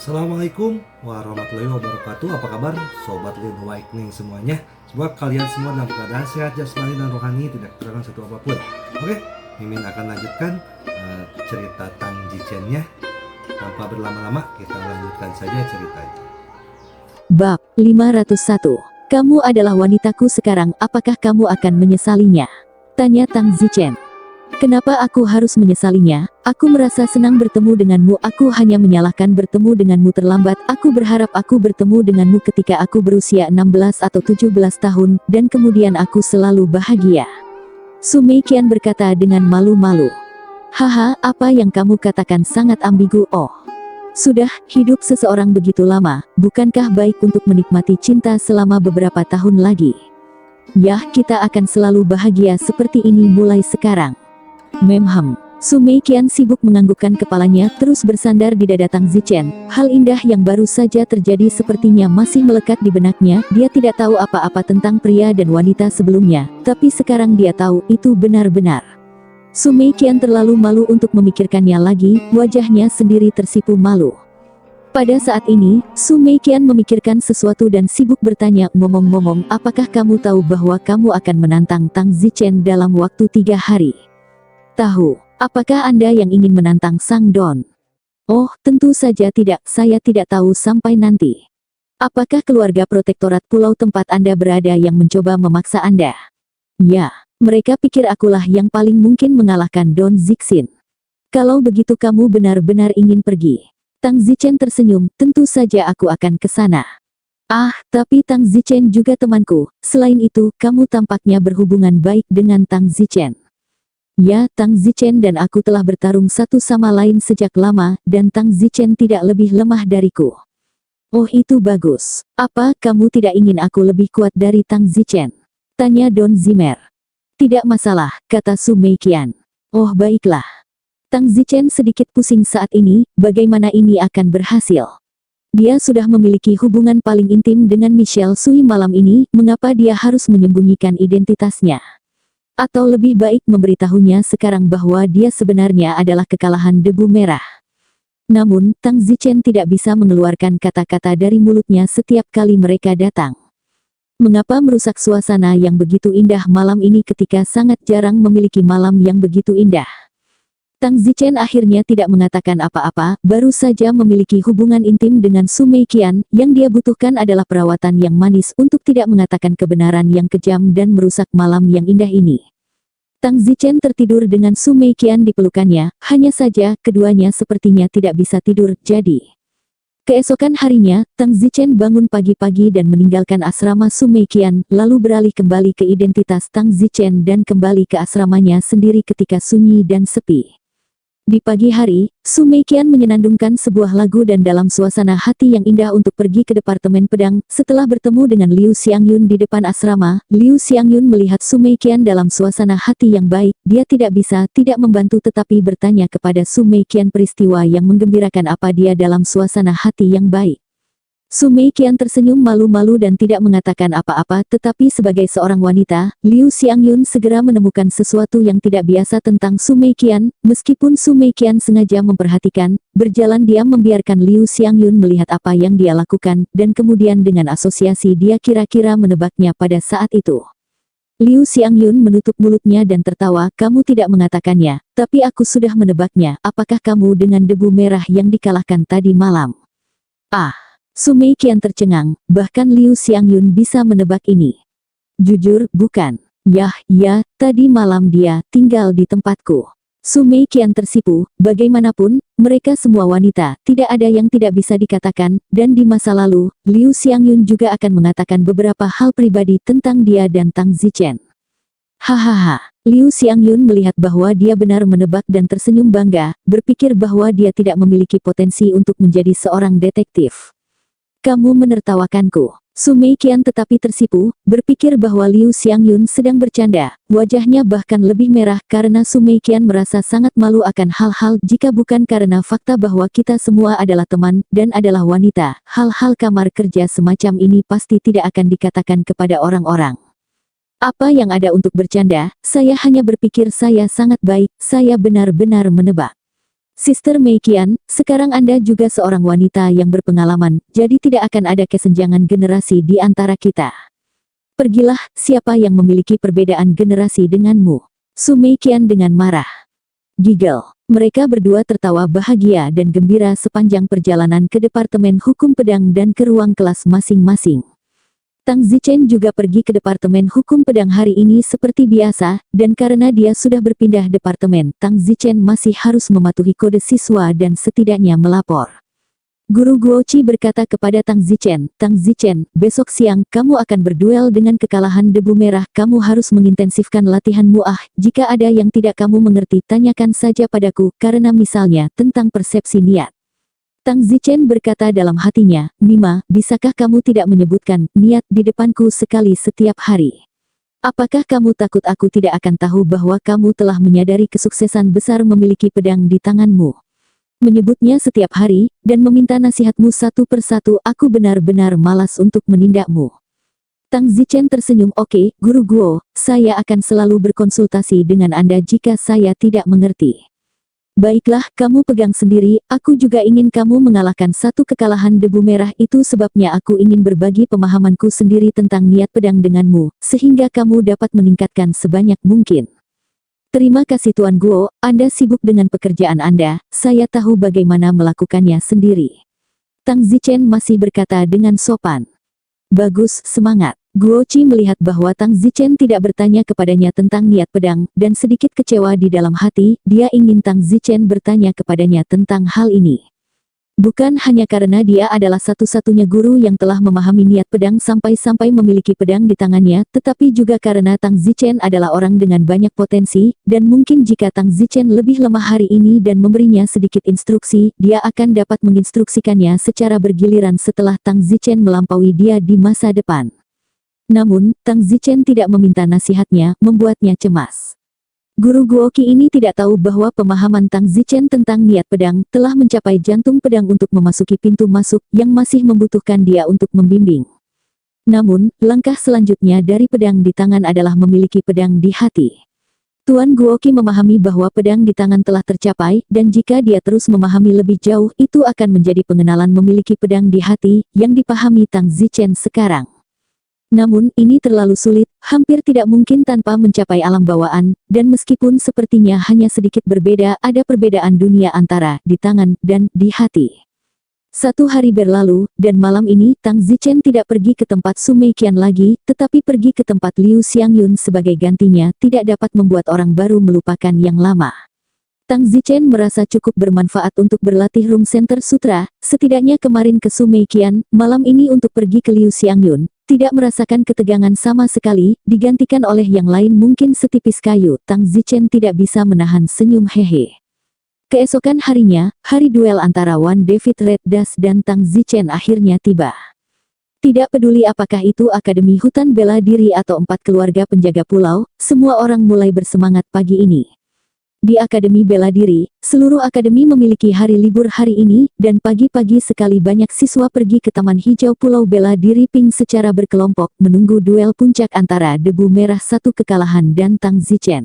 Assalamualaikum warahmatullahi wabarakatuh. Apa kabar Sobat Lin Awakening semuanya? Semoga kalian semua dalam keadaan sehat, jasmani dan rohani, tidak kekurangan satu apapun. Oke, Mimin akan lanjutkan cerita Tang Zichen-nya. Tanpa berlama-lama, kita lanjutkan saja ceritanya. Bab 501. Kamu adalah wanitaku sekarang, apakah kamu akan menyesalinya? Tanya Tang Zichen. Kenapa aku harus menyesalinya? Aku merasa senang bertemu denganmu, aku hanya menyalahkan bertemu denganmu terlambat. Aku berharap aku bertemu denganmu ketika aku berusia 16 atau 17 tahun, dan kemudian aku selalu bahagia. Su Meiqian berkata dengan malu-malu. Haha, apa yang kamu katakan sangat ambigu. Oh, sudah, hidup seseorang begitu lama, bukankah baik untuk menikmati cinta selama beberapa tahun lagi? Yah, kita akan selalu bahagia seperti ini mulai sekarang. Memham. Su Meiqian sibuk menganggukkan kepalanya, terus bersandar di dada Tang Zichen. Hal indah yang baru saja terjadi sepertinya masih melekat di benaknya. Dia tidak tahu apa-apa tentang pria dan wanita sebelumnya, tapi sekarang dia tahu itu benar-benar. Su Meiqian terlalu malu untuk memikirkannya lagi, wajahnya sendiri tersipu malu. Pada saat ini, Su Meiqian memikirkan sesuatu dan sibuk bertanya, ngomong-ngomong, apakah kamu tahu bahwa kamu akan menantang Tang Zichen dalam waktu 3 hari? Tahu, apakah Anda yang ingin menantang Sang Don? Oh, tentu saja tidak, saya tidak tahu sampai nanti. Apakah keluarga protektorat pulau tempat Anda berada yang mencoba memaksa Anda? Ya, mereka pikir akulah yang paling mungkin mengalahkan Don Zixin. Kalau begitu kamu benar-benar ingin pergi. Tang Zichen tersenyum, tentu saja aku akan ke sana. Ah, tapi Tang Zichen juga temanku, selain itu, kamu tampaknya berhubungan baik dengan Tang Zichen. Ya, Tang Zichen dan aku telah bertarung satu sama lain sejak lama, dan Tang Zichen tidak lebih lemah dariku. Oh, itu bagus. Apa, kamu tidak ingin aku lebih kuat dari Tang Zichen? Tanya Don Zimer. Tidak masalah, kata Su Meiqian. Oh, baiklah. Tang Zichen sedikit pusing saat ini, bagaimana ini akan berhasil? Dia sudah memiliki hubungan paling intim dengan Michelle Sui malam ini, mengapa dia harus menyembunyikan identitasnya? Atau lebih baik memberitahunya sekarang bahwa dia sebenarnya adalah kekalahan debu merah. Namun, Tang Zichen tidak bisa mengeluarkan kata-kata dari mulutnya setiap kali mereka datang. Mengapa merusak suasana yang begitu indah malam ini ketika sangat jarang memiliki malam yang begitu indah? Tang Zichen akhirnya tidak mengatakan apa-apa, baru saja memiliki hubungan intim dengan Su Meiqian, yang dia butuhkan adalah perawatan yang manis untuk tidak mengatakan kebenaran yang kejam dan merusak malam yang indah ini. Tang Zichen tertidur dengan Su Meiqian di pelukannya, hanya saja keduanya sepertinya tidak bisa tidur, jadi. Keesokan harinya, Tang Zichen bangun pagi-pagi dan meninggalkan asrama Su Meiqian, lalu beralih kembali ke identitas Tang Zichen dan kembali ke asramanya sendiri ketika sunyi dan sepi. Di pagi hari, Su Meiqian menyenandungkan sebuah lagu dan dalam suasana hati yang indah untuk pergi ke departemen pedang. Setelah bertemu dengan Liu Xiangyun di depan asrama, Liu Xiangyun melihat Su Meiqian dalam suasana hati yang baik. Dia tidak bisa tidak membantu tetapi bertanya kepada Su Meiqian peristiwa yang menggembirakan apa dia dalam suasana hati yang baik. Su Meiqian tersenyum malu-malu dan tidak mengatakan apa-apa, tetapi sebagai seorang wanita, Liu Xiangyun segera menemukan sesuatu yang tidak biasa tentang Su Meiqian. Meskipun Su Meiqian sengaja memperhatikan, berjalan diam membiarkan Liu Xiangyun melihat apa yang dia lakukan, dan kemudian dengan asosiasi dia kira-kira menebaknya pada saat itu. Liu Xiangyun menutup mulutnya dan tertawa, kamu tidak mengatakannya, tapi aku sudah menebaknya, apakah kamu dengan debu merah yang dikalahkan tadi malam? Ah! Su Meiqian tercengang, bahkan Liu Xiangyun bisa menebak ini. Jujur, bukan. Yah, ya, tadi malam dia tinggal di tempatku. Su Meiqian tersipu, bagaimanapun, mereka semua wanita, tidak ada yang tidak bisa dikatakan, dan di masa lalu, Liu Xiangyun juga akan mengatakan beberapa hal pribadi tentang dia dan Tang Zichen. Hahaha, Liu Xiangyun melihat bahwa dia benar menebak dan tersenyum bangga, berpikir bahwa dia tidak memiliki potensi untuk menjadi seorang detektif. Kamu menertawakanku. Su Meiqian tetapi tersipu, berpikir bahwa Liu Xiangyun sedang bercanda. Wajahnya bahkan lebih merah karena Su Meiqian merasa sangat malu akan hal-hal jika bukan karena fakta bahwa kita semua adalah teman dan adalah wanita. Hal-hal kamar kerja semacam ini pasti tidak akan dikatakan kepada orang-orang. Apa yang ada untuk bercanda? Saya hanya berpikir saya sangat baik, saya benar-benar menebak. Sister Mei Qian, sekarang Anda juga seorang wanita yang berpengalaman, jadi tidak akan ada kesenjangan generasi di antara kita. Pergilah, siapa yang memiliki perbedaan generasi denganmu? Su Mei Qian dengan marah. Giggle. Mereka berdua tertawa bahagia dan gembira sepanjang perjalanan ke Departemen Hukum Pedang dan ke ruang kelas masing-masing. Tang Zichen juga pergi ke Departemen Hukum Pedang hari ini seperti biasa, dan karena dia sudah berpindah departemen, Tang Zichen masih harus mematuhi kode siswa dan setidaknya melapor. Guru Guoqi berkata kepada Tang Zichen, besok siang kamu akan berduel dengan kekalahan debu merah, kamu harus mengintensifkan latihanmu. Jika ada yang tidak kamu mengerti tanyakan saja padaku, karena misalnya tentang persepsi niat. Tang Zichen berkata dalam hatinya, Mima, bisakah kamu tidak menyebutkan niat di depanku sekali setiap hari? Apakah kamu takut aku tidak akan tahu bahwa kamu telah menyadari kesuksesan besar memiliki pedang di tanganmu? Menyebutnya setiap hari, dan meminta nasihatmu satu persatu, aku benar-benar malas untuk menindakmu. Tang Zichen tersenyum, oke, Guru Guo, saya akan selalu berkonsultasi dengan Anda jika saya tidak mengerti. Baiklah, kamu pegang sendiri, aku juga ingin kamu mengalahkan satu kekalahan debu merah, itu sebabnya aku ingin berbagi pemahamanku sendiri tentang niat pedang denganmu, sehingga kamu dapat meningkatkan sebanyak mungkin. Terima kasih Tuan Guo, Anda sibuk dengan pekerjaan Anda, saya tahu bagaimana melakukannya sendiri. Tang Zichen masih berkata dengan sopan. Bagus, semangat. Guoqi melihat bahwa Tang Zichen tidak bertanya kepadanya tentang niat pedang, dan sedikit kecewa di dalam hati, dia ingin Tang Zichen bertanya kepadanya tentang hal ini. Bukan hanya karena dia adalah satu-satunya guru yang telah memahami niat pedang sampai-sampai memiliki pedang di tangannya, tetapi juga karena Tang Zichen adalah orang dengan banyak potensi, dan mungkin jika Tang Zichen lebih lemah hari ini dan memberinya sedikit instruksi, dia akan dapat menginstruksikannya secara bergiliran setelah Tang Zichen melampaui dia di masa depan. Namun, Tang Zichen tidak meminta nasihatnya, membuatnya cemas. Guru Guoqi ini tidak tahu bahwa pemahaman Tang Zichen tentang niat pedang telah mencapai jantung pedang untuk memasuki pintu masuk yang masih membutuhkan dia untuk membimbing. Namun, langkah selanjutnya dari pedang di tangan adalah memiliki pedang di hati. Tuan Guoqi memahami bahwa pedang di tangan telah tercapai, dan jika dia terus memahami lebih jauh, itu akan menjadi pengenalan memiliki pedang di hati, yang dipahami Tang Zichen sekarang. Namun, ini terlalu sulit, hampir tidak mungkin tanpa mencapai alam bawaan, dan meskipun sepertinya hanya sedikit berbeda, ada perbedaan dunia antara di tangan dan di hati. Satu hari berlalu, dan malam ini Tang Zichen tidak pergi ke tempat Su Mei Qian lagi, tetapi pergi ke tempat Liu Xiangyun sebagai gantinya, tidak dapat membuat orang baru melupakan yang lama. Tang Zichen merasa cukup bermanfaat untuk berlatih Room Center Sutra, setidaknya kemarin ke Su Mei Qian, malam ini untuk pergi ke Liu Xiangyun. Tidak merasakan ketegangan sama sekali, digantikan oleh yang lain mungkin setipis kayu, Tang Zichen tidak bisa menahan senyum hehe. Keesokan harinya, hari duel antara Wan David Red Das dan Tang Zichen akhirnya tiba. Tidak peduli apakah itu Akademi Hutan Bela Diri atau 4 keluarga penjaga pulau, semua orang mulai bersemangat pagi ini. Di Akademi Bela Diri, seluruh akademi memiliki hari libur hari ini, dan pagi-pagi sekali banyak siswa pergi ke Taman Hijau Pulau Bela Diri Ping secara berkelompok menunggu duel puncak antara Debu Merah Satu Kekalahan dan Tang Zichen.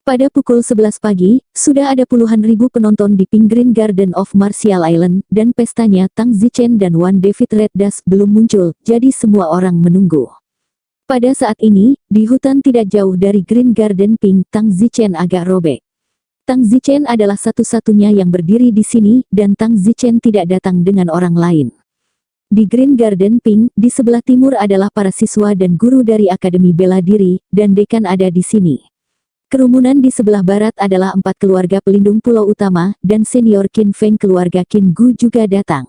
Pada pukul 11 pagi, sudah ada puluhan ribu penonton di Ping Green Garden of Martial Island, dan pestanya Tang Zichen dan Wan David Red Das belum muncul, jadi semua orang menunggu. Pada saat ini, di hutan tidak jauh dari Green Garden Ping, Tang Zichen agak robek. Tang Zichen adalah satu-satunya yang berdiri di sini, dan Tang Zichen tidak datang dengan orang lain. Di Green Garden Ping, di sebelah timur adalah para siswa dan guru dari Akademi Bela Diri, dan dekan ada di sini. Kerumunan di sebelah barat adalah 4 keluarga pelindung pulau utama, dan senior Qin Feng keluarga Qin Gu juga datang.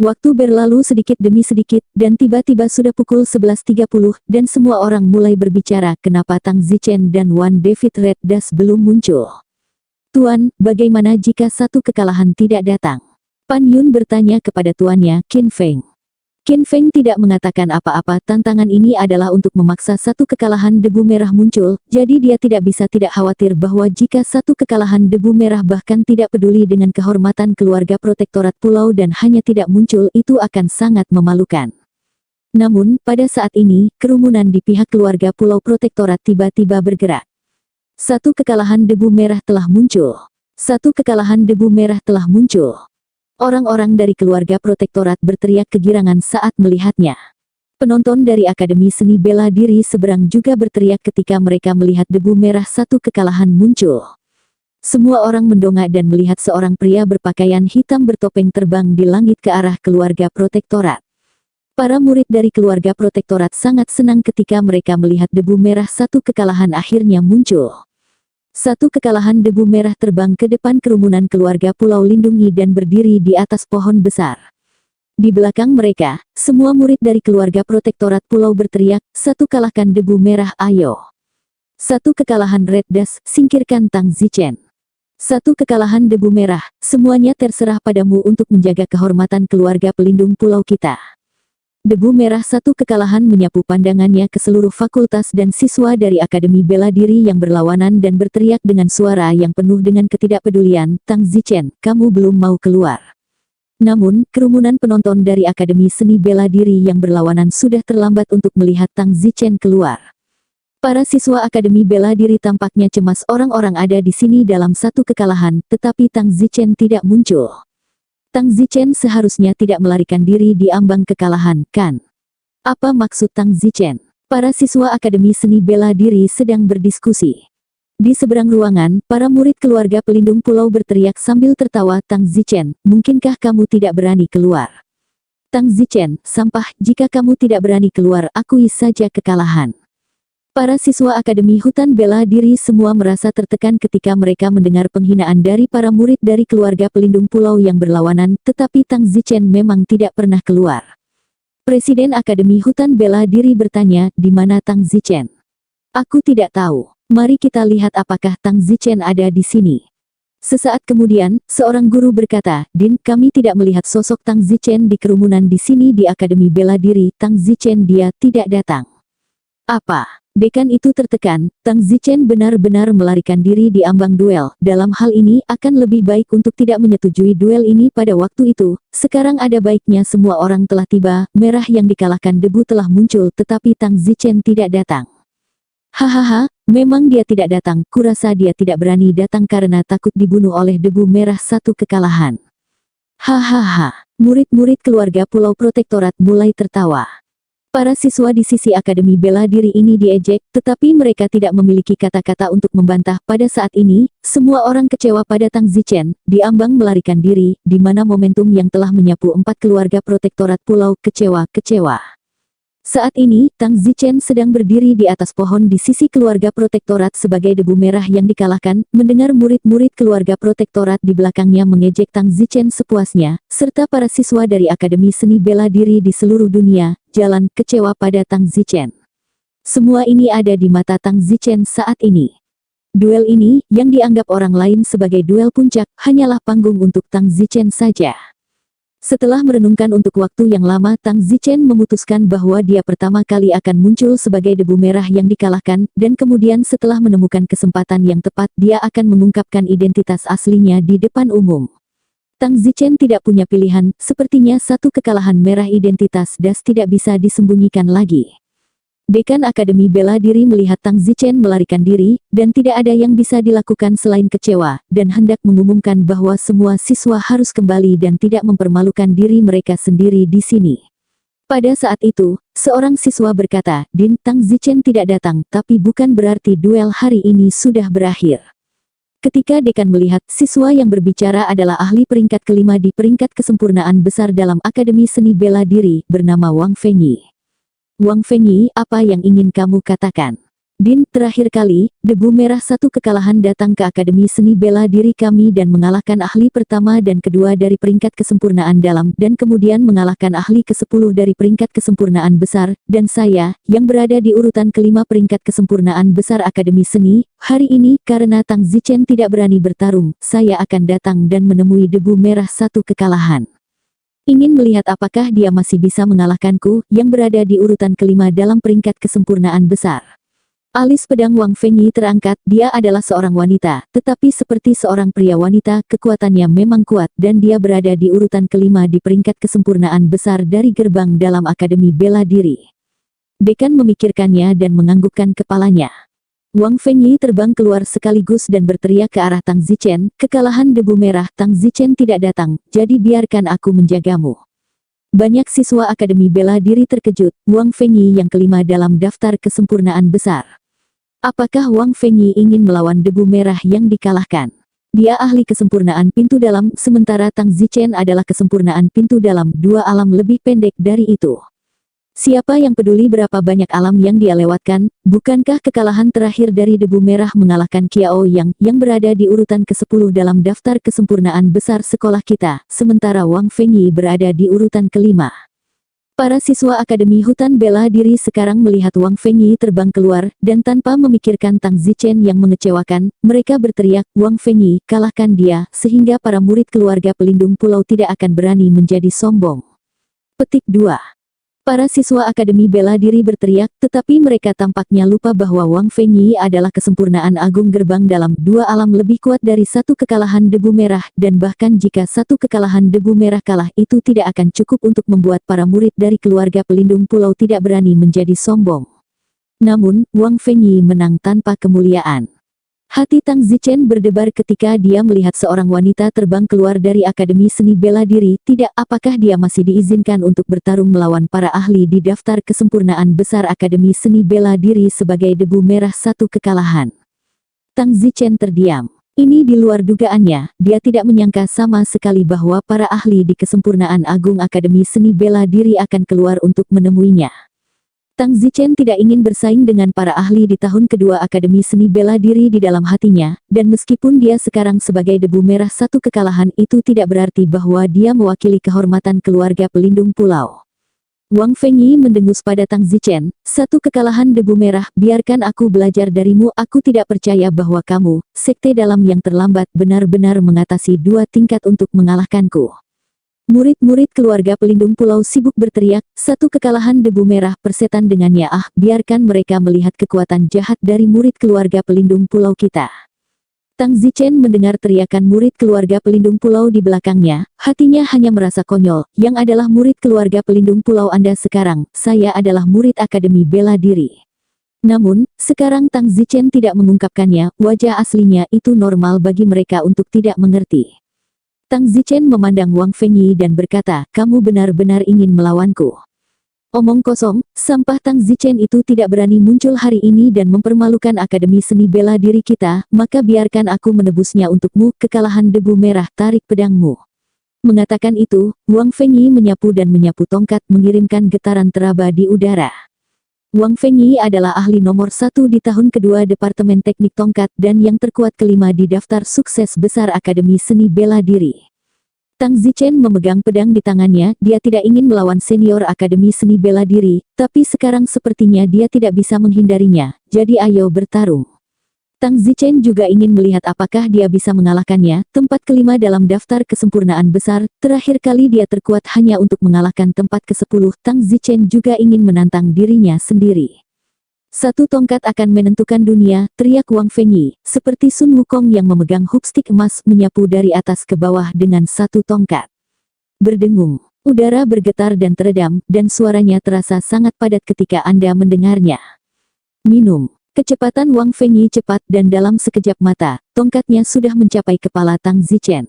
Waktu berlalu sedikit demi sedikit, dan tiba-tiba sudah pukul 11.30, dan semua orang mulai berbicara kenapa Tang Zichen dan Wan David Red Das belum muncul. Tuan, bagaimana jika satu kekalahan tidak datang? Pan Yun bertanya kepada tuannya, Qin Feng. Qin Feng tidak mengatakan apa-apa, tantangan ini adalah untuk memaksa satu kekalahan debu merah muncul, jadi dia tidak bisa tidak khawatir bahwa jika satu kekalahan debu merah bahkan tidak peduli dengan kehormatan keluarga protektorat pulau dan hanya tidak muncul, itu akan sangat memalukan. Namun, pada saat ini, kerumunan di pihak keluarga pulau protektorat tiba-tiba bergerak. Satu kekalahan debu merah telah muncul. Satu kekalahan debu merah telah muncul. Orang-orang dari keluarga protektorat berteriak kegirangan saat melihatnya. Penonton dari Akademi Seni Bela Diri seberang juga berteriak ketika mereka melihat debu merah satu kekalahan muncul. Semua orang mendongak dan melihat seorang pria berpakaian hitam bertopeng terbang di langit ke arah keluarga protektorat. Para murid dari keluarga protektorat sangat senang ketika mereka melihat debu merah satu kekalahan akhirnya muncul. Satu kekalahan debu merah terbang ke depan kerumunan keluarga Pulau Lindungi dan berdiri di atas pohon besar. Di belakang mereka, semua murid dari keluarga protektorat pulau berteriak, "Satu kalahkan debu merah, ayo!" Satu kekalahan Red Dash, singkirkan Tang Zichen. Satu kekalahan debu merah, semuanya terserah padamu untuk menjaga kehormatan keluarga pelindung pulau kita. Debu merah satu kekalahan menyapu pandangannya ke seluruh fakultas dan siswa dari Akademi Bela Diri yang berlawanan dan berteriak dengan suara yang penuh dengan ketidakpedulian, "Tang Zichen, kamu belum mau keluar." Namun, kerumunan penonton dari Akademi Seni Bela Diri yang berlawanan sudah terlambat untuk melihat Tang Zichen keluar. Para siswa Akademi Bela Diri tampaknya cemas orang-orang ada di sini dalam satu kekalahan, tetapi Tang Zichen tidak muncul. Tang Zichen seharusnya tidak melarikan diri di ambang kekalahan, kan? Apa maksud Tang Zichen? Para siswa Akademi Seni Bela Diri sedang berdiskusi. Di seberang ruangan, para murid keluarga pelindung pulau berteriak sambil tertawa, "Tang Zichen, mungkinkah kamu tidak berani keluar?" "Tang Zichen, sampah, jika kamu tidak berani keluar, akui saja kekalahan." Para siswa Akademi Hutan Bela Diri semua merasa tertekan ketika mereka mendengar penghinaan dari para murid dari keluarga pelindung pulau yang berlawanan, tetapi Tang Zichen memang tidak pernah keluar. Presiden Akademi Hutan Bela Diri bertanya, "Di mana Tang Zichen?" "Aku tidak tahu. Mari kita lihat apakah Tang Zichen ada di sini." Sesaat kemudian, seorang guru berkata, "Din, kami tidak melihat sosok Tang Zichen di kerumunan di sini di Akademi Bela Diri. Tang Zichen dia tidak datang." "Apa?" Dekan itu tertekan. Tang Zichen benar-benar melarikan diri di ambang duel. Dalam hal ini, akan lebih baik untuk tidak menyetujui duel ini pada waktu itu. Sekarang ada baiknya semua orang telah tiba, merah yang dikalahkan debu telah muncul tetapi Tang Zichen tidak datang. "Hahaha, memang dia tidak datang, kurasa dia tidak berani datang karena takut dibunuh oleh debu merah satu kekalahan." Hahaha, murid-murid keluarga Pulau Protektorat mulai tertawa. Para siswa di sisi Akademi Bela Diri ini diejek, tetapi mereka tidak memiliki kata-kata untuk membantah. Pada saat ini, semua orang kecewa pada Tang Zichen, di ambang melarikan diri, di mana momentum yang telah menyapu 4 keluarga protektorat pulau kecewa. Saat ini, Tang Zichen sedang berdiri di atas pohon di sisi keluarga protektorat sebagai debu merah yang dikalahkan, mendengar murid-murid keluarga protektorat di belakangnya mengejek Tang Zichen sepuasnya, serta para siswa dari Akademi Seni Bela Diri di seluruh dunia, jalan kecewa pada Tang Zichen. Semua ini ada di mata Tang Zichen saat ini. Duel ini, yang dianggap orang lain sebagai duel puncak, hanyalah panggung untuk Tang Zichen saja. Setelah merenungkan untuk waktu yang lama, Tang Zichen memutuskan bahwa dia pertama kali akan muncul sebagai debu merah yang dikalahkan, dan kemudian setelah menemukan kesempatan yang tepat, dia akan mengungkapkan identitas aslinya di depan umum. Tang Zichen tidak punya pilihan, sepertinya satu kekalahan merah identitas Das tidak bisa disembunyikan lagi. Dekan Akademi Bela Diri melihat Tang Zichen melarikan diri, dan tidak ada yang bisa dilakukan selain kecewa, dan hendak mengumumkan bahwa semua siswa harus kembali dan tidak mempermalukan diri mereka sendiri di sini. Pada saat itu, seorang siswa berkata, "Din, Tang Zichen tidak datang, tapi bukan berarti duel hari ini sudah berakhir." Ketika dekan melihat siswa yang berbicara adalah ahli peringkat kelima di peringkat kesempurnaan besar dalam Akademi Seni Bela Diri, bernama Wang Fengyi. "Wang Fengyi, apa yang ingin kamu katakan?" "Din, terakhir kali, debu merah satu kekalahan datang ke Akademi Seni Bela Diri kami dan mengalahkan ahli pertama dan kedua dari peringkat kesempurnaan dalam, dan kemudian mengalahkan ahli ke-10 dari peringkat kesempurnaan besar, dan saya, yang berada di urutan kelima peringkat kesempurnaan besar Akademi Seni. Hari ini, karena Tang Zichen tidak berani bertarung, saya akan datang dan menemui debu merah satu kekalahan. Ingin melihat apakah dia masih bisa mengalahkanku, yang berada di urutan kelima dalam peringkat kesempurnaan besar." Alis pedang Wang Fengyi terangkat. Dia adalah seorang wanita, tetapi seperti seorang pria wanita, kekuatannya memang kuat, dan dia berada di urutan kelima di peringkat kesempurnaan besar dari gerbang dalam Akademi Bela Diri. Dekan memikirkannya dan menganggukkan kepalanya. Wang Fengyi terbang keluar sekaligus dan berteriak ke arah Tang Zichen, kekalahan debu merah. Tang Zichen tidak datang, jadi biarkan aku menjagamu. Banyak siswa Akademi Bela Diri terkejut, Wang Fengyi yang kelima dalam daftar kesempurnaan besar. Apakah Wang Fengyi ingin melawan debu merah yang dikalahkan? Dia ahli kesempurnaan pintu dalam, sementara Tang Zichen adalah kesempurnaan pintu dalam, 2 alam lebih pendek dari itu. Siapa yang peduli berapa banyak alam yang dia lewatkan? Bukankah kekalahan terakhir dari debu merah mengalahkan Qiao yang berada di urutan ke-10 dalam daftar kesempurnaan besar sekolah kita, sementara Wang Fengyi berada di urutan kelima. Para siswa Akademi Hutan Bela Diri sekarang melihat Wang Fengyi terbang keluar, dan tanpa memikirkan Tang Zichen yang mengecewakan, mereka berteriak, Wang Fengyi, kalahkan dia, sehingga para murid keluarga pelindung pulau tidak akan berani menjadi sombong. Petik 2. Para siswa Akademi Bela Diri berteriak, tetapi mereka tampaknya lupa bahwa Wang Fengyi adalah kesempurnaan agung gerbang dalam, 2 alam lebih kuat dari 1 kekalahan debu merah, dan bahkan jika 1 kekalahan debu merah kalah itu tidak akan cukup untuk membuat para murid dari keluarga pelindung pulau tidak berani menjadi sombong. Namun, Wang Fengyi menang tanpa kemuliaan. Hati Tang Zichen berdebar ketika dia melihat seorang wanita terbang keluar dari Akademi Seni Bela Diri. Tidak, apakah dia masih diizinkan untuk bertarung melawan para ahli di daftar kesempurnaan besar Akademi Seni Bela Diri sebagai debu merah 1 kekalahan? Tang Zichen terdiam. Ini di luar dugaannya, dia tidak menyangka sama sekali bahwa para ahli di kesempurnaan agung Akademi Seni Bela Diri akan keluar untuk menemuinya. Tang Zichen tidak ingin bersaing dengan para ahli di tahun kedua Akademi Seni Bela Diri di dalam hatinya, dan meskipun dia sekarang sebagai debu merah 1 kekalahan itu tidak berarti bahwa dia mewakili kehormatan keluarga pelindung pulau. Wang Fengyi mendengus pada Tang Zichen, 1 kekalahan debu merah, biarkan aku belajar darimu. Aku tidak percaya bahwa kamu, sekte dalam yang terlambat, benar-benar mengatasi 2 tingkat untuk mengalahkanku. Murid-murid keluarga pelindung pulau sibuk berteriak, 1 kekalahan debu merah, persetan dengannya. Biarkan mereka melihat kekuatan jahat dari murid keluarga pelindung pulau kita. Tang Zichen mendengar teriakan murid keluarga pelindung pulau di belakangnya, hatinya hanya merasa konyol, yang adalah murid keluarga pelindung pulau Anda sekarang, saya adalah murid Akademi Bela Diri. Namun, sekarang Tang Zichen tidak mengungkapkannya, wajah aslinya itu normal bagi mereka untuk tidak mengerti. Tang Zichen memandang Wang Fengyi dan berkata, kamu benar-benar ingin melawanku. Omong kosong, sampah. Tang Zichen itu tidak berani muncul hari ini dan mempermalukan Akademi Seni Bela Diri kita, maka biarkan aku menebusnya untukmu, kekalahan debu merah, tarik pedangmu. Mengatakan itu, Wang Fengyi menyapu dan menyapu tongkat mengirimkan getaran teraba di udara. Wang Fengyi adalah ahli nomor 1 di tahun kedua Departemen Teknik Tongkat dan yang terkuat kelima di daftar sukses besar Akademi Seni Bela Diri. Tang Zichen memegang pedang di tangannya, dia tidak ingin melawan senior Akademi Seni Bela Diri, tapi sekarang sepertinya dia tidak bisa menghindarinya, jadi ayo bertarung. Tang Zichen juga ingin melihat apakah dia bisa mengalahkannya, tempat kelima dalam daftar kesempurnaan besar, terakhir kali dia terkuat hanya untuk mengalahkan tempat ke-10, Tang Zichen juga ingin menantang dirinya sendiri. 1 tongkat akan menentukan dunia, teriak Wang Fengyi, seperti Sun Wukong yang memegang hookstick emas menyapu dari atas ke bawah dengan 1 tongkat. Berdengung, udara bergetar dan teredam, dan suaranya terasa sangat padat ketika Anda mendengarnya. Minum. Kecepatan Wang Fengyi cepat dan dalam sekejap mata, tongkatnya sudah mencapai kepala Tang Zichen.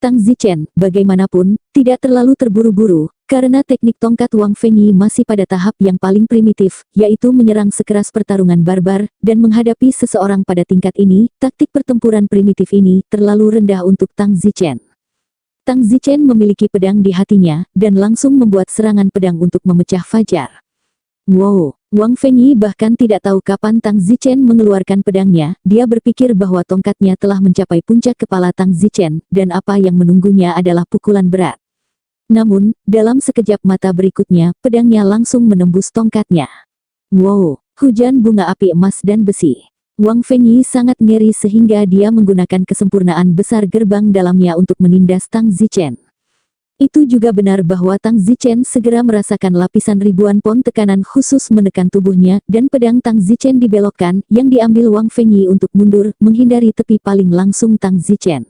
Tang Zichen, bagaimanapun, tidak terlalu terburu-buru, karena teknik tongkat Wang Fengyi masih pada tahap yang paling primitif, yaitu menyerang sekeras pertarungan barbar, dan menghadapi seseorang pada tingkat ini, taktik pertempuran primitif ini, terlalu rendah untuk Tang Zichen. Tang Zichen memiliki pedang di hatinya, dan langsung membuat serangan pedang untuk memecah fajar. Wow! Wang Fengyi bahkan tidak tahu kapan Tang Zichen mengeluarkan pedangnya, dia berpikir bahwa tongkatnya telah mencapai puncak kepala Tang Zichen, dan apa yang menunggunya adalah pukulan berat. Namun, dalam sekejap mata berikutnya, pedangnya langsung menembus tongkatnya. Wow! Hujan bunga api emas dan besi. Wang Fengyi sangat ngeri sehingga dia menggunakan kesempurnaan besar gerbang dalamnya untuk menindas Tang Zichen. Itu juga benar bahwa Tang Zichen segera merasakan lapisan ribuan pon tekanan khusus menekan tubuhnya, dan pedang Tang Zichen dibelokkan, yang diambil Wang Fengyi untuk mundur, menghindari tepi paling langsung Tang Zichen.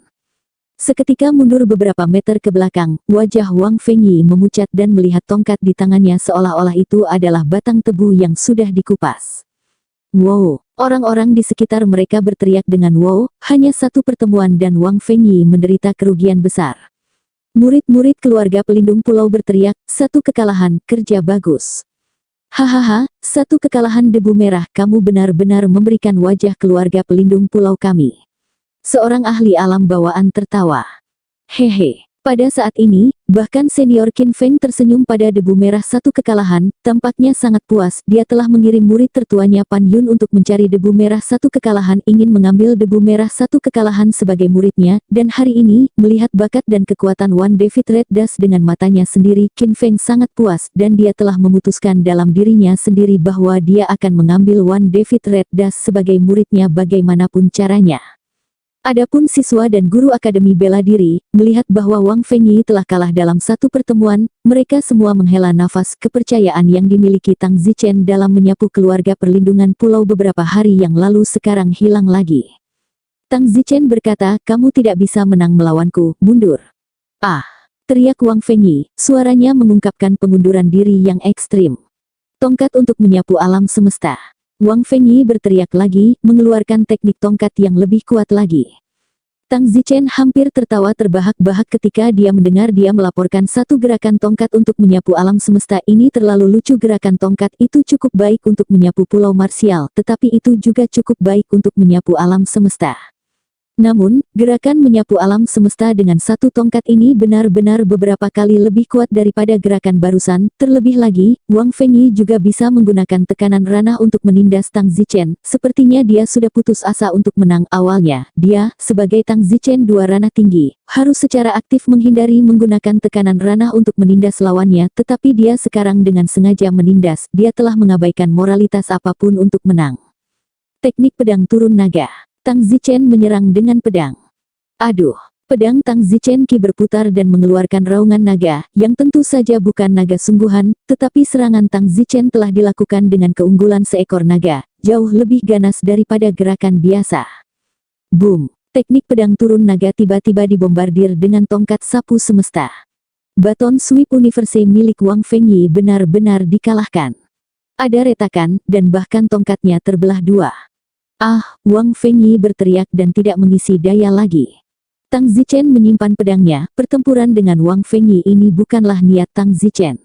Seketika mundur beberapa meter ke belakang, wajah Wang Fengyi memucat dan melihat tongkat di tangannya seolah-olah itu adalah batang tebu yang sudah dikupas. Wow! Orang-orang di sekitar mereka berteriak dengan wow, hanya satu pertemuan dan Wang Fengyi menderita kerugian besar. Murid-murid keluarga pelindung pulau berteriak, satu kekalahan, kerja bagus. Hahaha, satu kekalahan debu merah, kamu benar-benar memberikan wajah keluarga pelindung pulau kami. Seorang ahli alam bawaan tertawa. Hehe. Pada saat ini, bahkan senior Qin Feng tersenyum pada debu merah satu kekalahan, tampaknya sangat puas. Dia telah mengirim murid tertuanya Pan Yun untuk mencari debu merah satu kekalahan, ingin mengambil debu merah satu kekalahan sebagai muridnya, dan hari ini, melihat bakat dan kekuatan Wan David Red Dust dengan matanya sendiri, Qin Feng sangat puas, dan dia telah memutuskan dalam dirinya sendiri bahwa dia akan mengambil Wan David Red Dust sebagai muridnya bagaimanapun caranya. Adapun siswa dan guru Akademi Bela Diri, melihat bahwa Wang Fengyi telah kalah dalam satu pertemuan, mereka semua menghela nafas. Kepercayaan yang dimiliki Tang Zichen dalam menyapu keluarga perlindungan pulau beberapa hari yang lalu sekarang hilang lagi. Tang Zichen berkata, kamu tidak bisa menang melawanku, mundur. Ah! Teriak Wang Fengyi, suaranya mengungkapkan pengunduran diri yang ekstrim. Tongkat untuk menyapu alam semesta. Wang Fengyi berteriak lagi, mengeluarkan teknik tongkat yang lebih kuat lagi. Tang Zichen hampir tertawa terbahak-bahak ketika dia mendengar dia melaporkan satu gerakan tongkat untuk menyapu alam semesta. Ini terlalu lucu, gerakan tongkat itu cukup baik untuk menyapu pulau marsial, tetapi itu juga cukup baik untuk menyapu alam semesta. Namun, gerakan menyapu alam semesta dengan satu tongkat ini benar-benar beberapa kali lebih kuat daripada gerakan barusan. Terlebih lagi, Wang Fengyi juga bisa menggunakan tekanan ranah untuk menindas Tang Zichen. Sepertinya dia sudah putus asa untuk menang. Awalnya, dia, sebagai Tang Zichen dua ranah tinggi, harus secara aktif menghindari menggunakan tekanan ranah untuk menindas lawannya, tetapi dia sekarang dengan sengaja menindas. Dia telah mengabaikan moralitas apapun untuk menang. Teknik pedang turun naga. Tang Zichen menyerang dengan pedang. Aduh! Pedang Tang Zichen Qi berputar dan mengeluarkan raungan naga, yang tentu saja bukan naga sungguhan, tetapi serangan Tang Zichen telah dilakukan dengan keunggulan seekor naga, jauh lebih ganas daripada gerakan biasa. Boom! Teknik pedang turun naga tiba-tiba dibombardir dengan tongkat sapu semesta. Baton Sweep Universe milik Wang Fengyi benar-benar dikalahkan. Ada retakan, dan bahkan tongkatnya terbelah dua. Ah, Wang Fengyi berteriak dan tidak mengisi daya lagi. Tang Zichen menyimpan pedangnya, pertempuran dengan Wang Fengyi ini bukanlah niat Tang Zichen.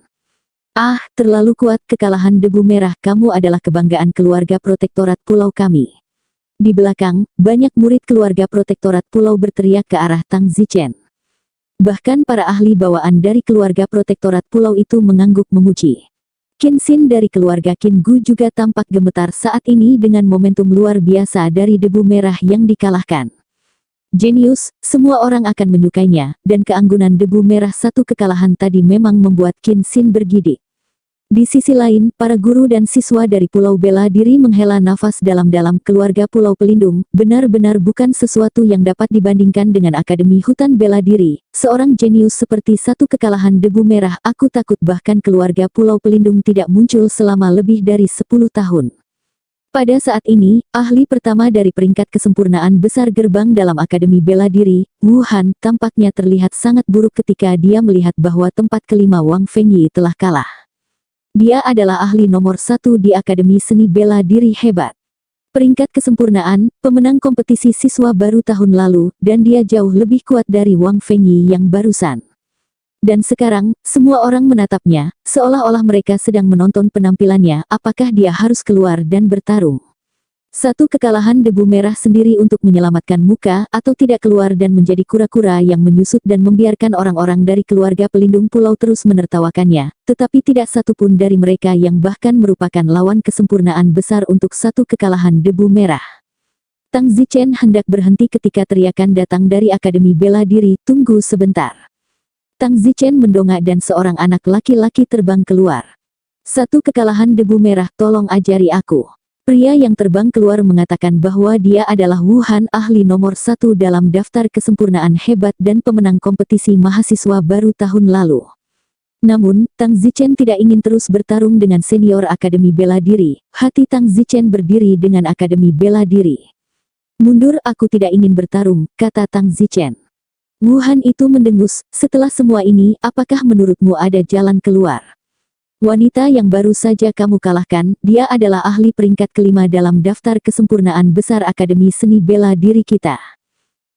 Ah, terlalu kuat, kekalahan debu merah, kamu adalah kebanggaan keluarga protektorat pulau kami. Di belakang, banyak murid keluarga protektorat pulau berteriak ke arah Tang Zichen. Bahkan para ahli bawaan dari keluarga protektorat pulau itu mengangguk memuji. Qin Xin dari keluarga Qin Gu juga tampak gemetar saat ini dengan momentum luar biasa dari debu merah yang dikalahkan. Jenius, semua orang akan menyukainya, dan keanggunan debu merah satu kekalahan tadi memang membuat Qin Xin bergidik. Di sisi lain, para guru dan siswa dari Pulau Bela Diri menghela nafas dalam-dalam. Keluarga Pulau Pelindung benar-benar bukan sesuatu yang dapat dibandingkan dengan Akademi Hutan Bela Diri. Seorang jenius seperti satu kekalahan debu merah, aku takut bahkan keluarga Pulau Pelindung tidak muncul selama lebih dari 10 tahun. Pada saat ini, ahli pertama dari peringkat kesempurnaan besar gerbang dalam Akademi Bela Diri, Wu Han, tampaknya terlihat sangat buruk ketika dia melihat bahwa tempat kelima Wang Fengyi telah kalah. Dia adalah ahli nomor 1 di Akademi Seni Bela Diri hebat. Peringkat kesempurnaan, pemenang kompetisi siswa baru tahun lalu, dan dia jauh lebih kuat dari Wang Fengyi yang barusan. Dan sekarang, semua orang menatapnya, seolah-olah mereka sedang menonton penampilannya. Apakah dia harus keluar dan bertarung? Satu kekalahan debu merah sendiri untuk menyelamatkan muka, atau tidak keluar dan menjadi kura-kura yang menyusut dan membiarkan orang-orang dari keluarga pelindung pulau terus menertawakannya, tetapi tidak satupun dari mereka yang bahkan merupakan lawan kesempurnaan besar untuk satu kekalahan debu merah. Tang Zichen hendak berhenti ketika teriakan datang dari Akademi Bela Diri, tunggu sebentar. Tang Zichen mendongak dan seorang anak laki-laki terbang keluar. Satu kekalahan debu merah, tolong ajari aku. Pria yang terbang keluar mengatakan bahwa dia adalah Wu Han, ahli nomor 1 dalam daftar kesempurnaan hebat dan pemenang kompetisi mahasiswa baru tahun lalu. Namun, Tang Zichen tidak ingin terus bertarung dengan senior Akademi Bela Diri. Hati Tang Zichen berdiri dengan Akademi Bela Diri. Mundur, aku tidak ingin bertarung, kata Tang Zichen. Wu Han itu mendengus, setelah semua ini, apakah menurutmu ada jalan keluar? Wanita yang baru saja kamu kalahkan, dia adalah ahli peringkat kelima dalam daftar kesempurnaan besar Akademi Seni Bela Diri kita.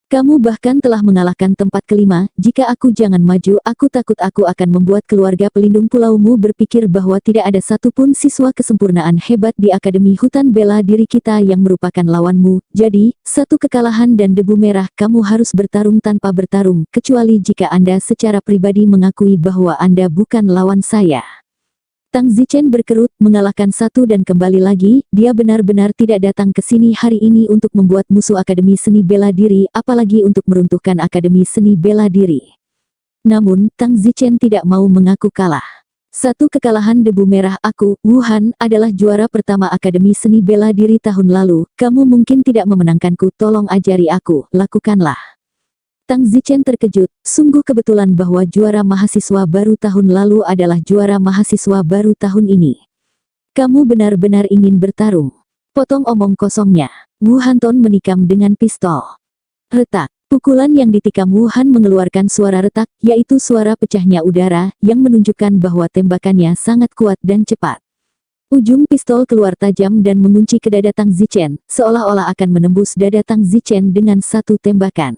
Kamu bahkan telah mengalahkan tempat kelima. Jika aku jangan maju, aku takut aku akan membuat keluarga pelindung pulaumu berpikir bahwa tidak ada satupun siswa kesempurnaan hebat di Akademi Hutan Bela Diri kita yang merupakan lawanmu. Jadi, satu kekalahan dan debu merah, kamu harus bertarung tanpa bertarung, kecuali jika Anda secara pribadi mengakui bahwa Anda bukan lawan saya. Tang Zichen berkerut, mengalahkan satu dan kembali lagi, dia benar-benar tidak datang ke sini hari ini untuk membuat musuh Akademi Seni Bela Diri, apalagi untuk meruntuhkan Akademi Seni Bela Diri. Namun, Tang Zichen tidak mau mengaku kalah. Satu kekalahan debu merah aku, Wuhan, adalah juara pertama Akademi Seni Bela Diri tahun lalu, kamu mungkin tidak memenangkanku, tolong ajari aku, lakukanlah. Tang Zichen terkejut, sungguh kebetulan bahwa juara mahasiswa baru tahun lalu adalah juara mahasiswa baru tahun ini. Kamu benar-benar ingin bertarung. Potong omong kosongnya. Wu Hanton menikam dengan pistol. Retak. Pukulan yang ditikam Wu Han mengeluarkan suara retak, yaitu suara pecahnya udara, yang menunjukkan bahwa tembakannya sangat kuat dan cepat. Ujung pistol keluar tajam dan mengunci ke dada Tang Zichen, seolah-olah akan menembus dada Tang Zichen dengan satu tembakan.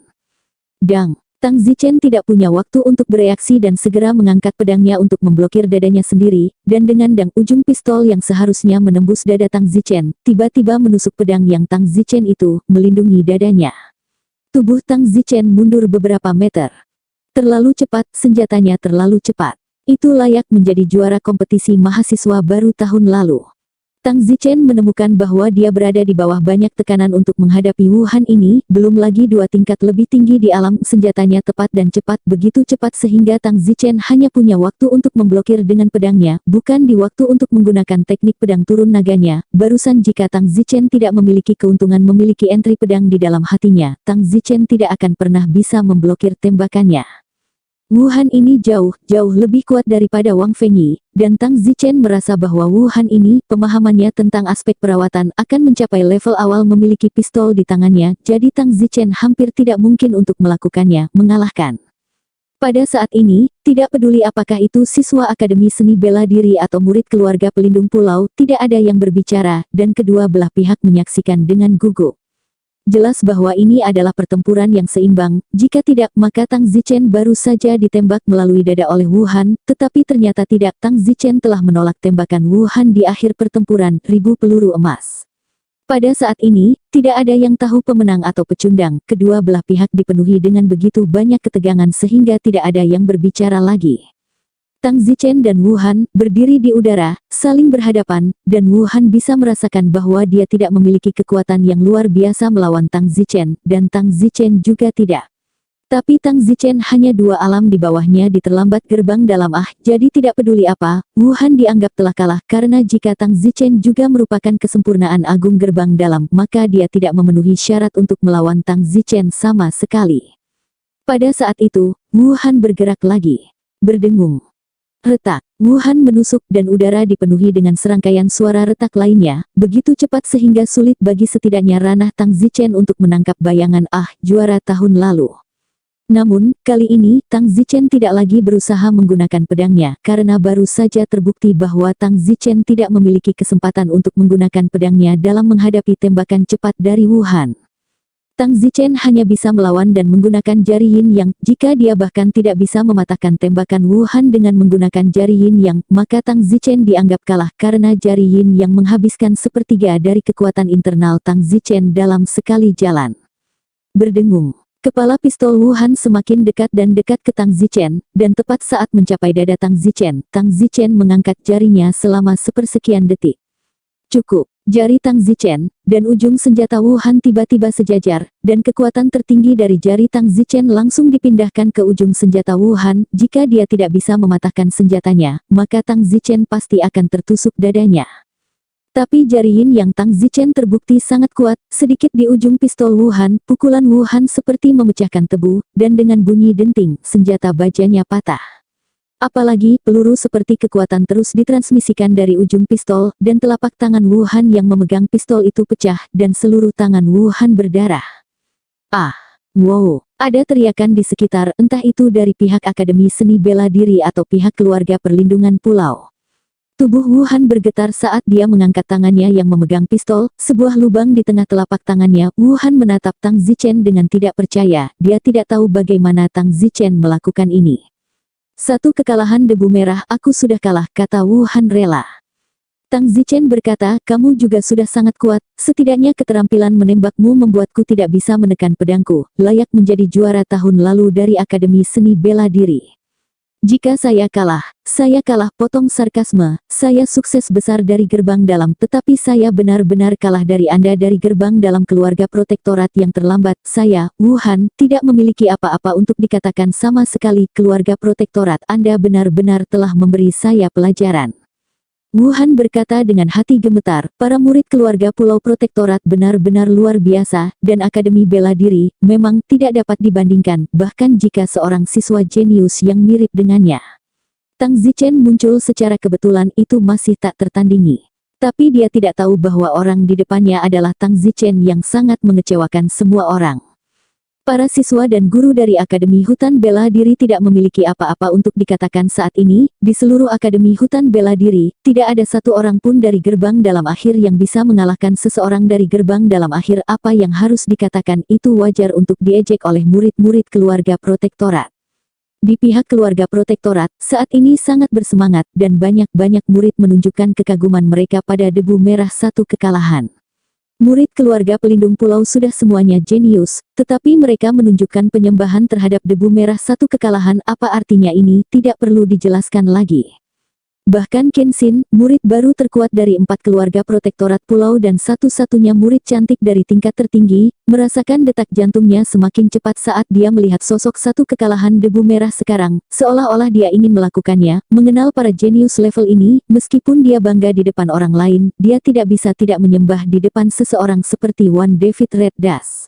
Dang! Tang Zichen tidak punya waktu untuk bereaksi dan segera mengangkat pedangnya untuk memblokir dadanya sendiri, dan dengan dang ujung pistol yang seharusnya menembus dada Tang Zichen, tiba-tiba menusuk pedang yang Tang Zichen itu, melindungi dadanya. Tubuh Tang Zichen mundur beberapa meter. Terlalu cepat, senjatanya terlalu cepat. Itu layak menjadi juara kompetisi mahasiswa baru tahun lalu. Tang Zichen menemukan bahwa dia berada di bawah banyak tekanan untuk menghadapi Wuhan ini, belum lagi 2 tingkat lebih tinggi di alam, senjatanya tepat dan cepat, begitu cepat sehingga Tang Zichen hanya punya waktu untuk memblokir dengan pedangnya, bukan di waktu untuk menggunakan teknik pedang turun naganya. Barusan jika Tang Zichen tidak memiliki keuntungan memiliki entry pedang di dalam hatinya, Tang Zichen tidak akan pernah bisa memblokir tembakannya. Wuhan ini jauh lebih kuat daripada Wang Fengyi, dan Tang Zichen merasa bahwa Wuhan ini, pemahamannya tentang aspek perawatan akan mencapai level awal memiliki pistol di tangannya, jadi Tang Zichen hampir tidak mungkin untuk melakukannya, mengalahkan. Pada saat ini, tidak peduli apakah itu siswa Akademi Seni Bela Diri atau murid keluarga pelindung pulau, tidak ada yang berbicara, dan kedua belah pihak menyaksikan dengan gugup. Jelas bahwa ini adalah pertempuran yang seimbang, jika tidak maka Tang Zichen baru saja ditembak melalui dada oleh Wuhan, tetapi ternyata tidak. Tang Zichen telah menolak tembakan Wuhan di akhir pertempuran, 1000 peluru emas. Pada saat ini, tidak ada yang tahu pemenang atau pecundang, kedua belah pihak dipenuhi dengan begitu banyak ketegangan sehingga tidak ada yang berbicara lagi. Tang Zichen dan Wuhan berdiri di udara, saling berhadapan, dan Wuhan bisa merasakan bahwa dia tidak memiliki kekuatan yang luar biasa melawan Tang Zichen, dan Tang Zichen juga tidak. Tapi Tang Zichen hanya 2 alam di bawahnya di terlambat gerbang dalam jadi tidak peduli apa, Wuhan dianggap telah kalah karena jika Tang Zichen juga merupakan kesempurnaan agung gerbang dalam, maka dia tidak memenuhi syarat untuk melawan Tang Zichen sama sekali. Pada saat itu, Wuhan bergerak lagi. Berdengung. Retak. Wuhan menusuk dan udara dipenuhi dengan serangkaian suara retak lainnya, begitu cepat sehingga sulit bagi setidaknya ranah Tang Zichen untuk menangkap bayangan juara tahun lalu. Namun, kali ini, Tang Zichen tidak lagi berusaha menggunakan pedangnya, karena baru saja terbukti bahwa Tang Zichen tidak memiliki kesempatan untuk menggunakan pedangnya dalam menghadapi tembakan cepat dari Wuhan. Tang Zichen hanya bisa melawan dan menggunakan jari yin yang, jika dia bahkan tidak bisa mematahkan tembakan Wuhan dengan menggunakan jari yin yang, maka Tang Zichen dianggap kalah karena jari yin yang menghabiskan sepertiga dari kekuatan internal Tang Zichen dalam sekali jalan. Berdengung. Kepala pistol Wuhan semakin dekat dan dekat ke Tang Zichen, dan tepat saat mencapai dada Tang Zichen mengangkat jarinya selama sepersekian detik. Cukup. Jari Tang Zichen dan ujung senjata Wuhan tiba-tiba sejajar, dan kekuatan tertinggi dari jari Tang Zichen langsung dipindahkan ke ujung senjata Wuhan. Jika dia tidak bisa mematahkan senjatanya, maka Tang Zichen pasti akan tertusuk dadanya. Tapi jari yin yang Tang Zichen terbukti sangat kuat, sedikit di ujung pistol Wuhan, pukulan Wuhan seperti memecahkan tebu, dan dengan bunyi denting, senjata bajanya patah. Apalagi, peluru seperti kekuatan terus ditransmisikan dari ujung pistol, dan telapak tangan Wuhan yang memegang pistol itu pecah, dan seluruh tangan Wuhan berdarah. Wow! Ada teriakan di sekitar, entah itu dari pihak Akademi Seni Bela Diri atau pihak keluarga perlindungan pulau. Tubuh Wuhan bergetar saat dia mengangkat tangannya yang memegang pistol, sebuah lubang di tengah telapak tangannya. Wuhan menatap Tang Zichen dengan tidak percaya, dia tidak tahu bagaimana Tang Zichen melakukan ini. Satu kekalahan debu merah, aku sudah kalah, kata Wuhan rela. Tang Zichen berkata, kamu juga sudah sangat kuat, setidaknya keterampilan menembakmu membuatku tidak bisa menekan pedangku, layak menjadi juara tahun lalu dari Akademi Seni Bela Diri. Jika saya kalah, potong sarkasme, saya sukses besar dari gerbang dalam, tetapi saya benar-benar kalah dari Anda dari gerbang dalam keluarga protektorat yang terlambat. Saya, Wuhan, tidak memiliki apa-apa untuk dikatakan sama sekali. Keluarga protektorat Anda benar-benar telah memberi saya pelajaran. Wuhan berkata dengan hati gemetar, para murid keluarga Pulau Protektorat benar-benar luar biasa, dan Akademi Bela Diri memang tidak dapat dibandingkan, bahkan jika seorang siswa jenius yang mirip dengannya. Tang Zichen muncul secara kebetulan itu masih tak tertandingi. Tapi dia tidak tahu bahwa orang di depannya adalah Tang Zichen yang sangat mengecewakan semua orang. Para siswa dan guru dari Akademi Hutan Bela Diri tidak memiliki apa-apa untuk dikatakan saat ini. Di seluruh Akademi Hutan Bela Diri, tidak ada satu orang pun dari gerbang dalam akhir yang bisa mengalahkan seseorang dari gerbang dalam akhir. Apa yang harus dikatakan itu wajar untuk diejek oleh murid-murid keluarga protektorat. Di pihak keluarga protektorat, saat ini sangat bersemangat, dan banyak-banyak murid menunjukkan kekaguman mereka pada debu merah satu kekalahan. Murid keluarga pelindung pulau sudah semuanya jenius, tetapi mereka menunjukkan penyembahan terhadap debu merah satu kekalahan. Apa artinya ini? Tidak perlu dijelaskan lagi. Bahkan Kenshin, murid baru terkuat dari 4 keluarga protektorat pulau dan satu-satunya murid cantik dari tingkat tertinggi, merasakan detak jantungnya semakin cepat saat dia melihat sosok satu kekalahan debu merah sekarang, seolah-olah dia ingin melakukannya. Mengenal para jenius level ini, meskipun dia bangga di depan orang lain, dia tidak bisa tidak menyembah di depan seseorang seperti Wan David Red Das.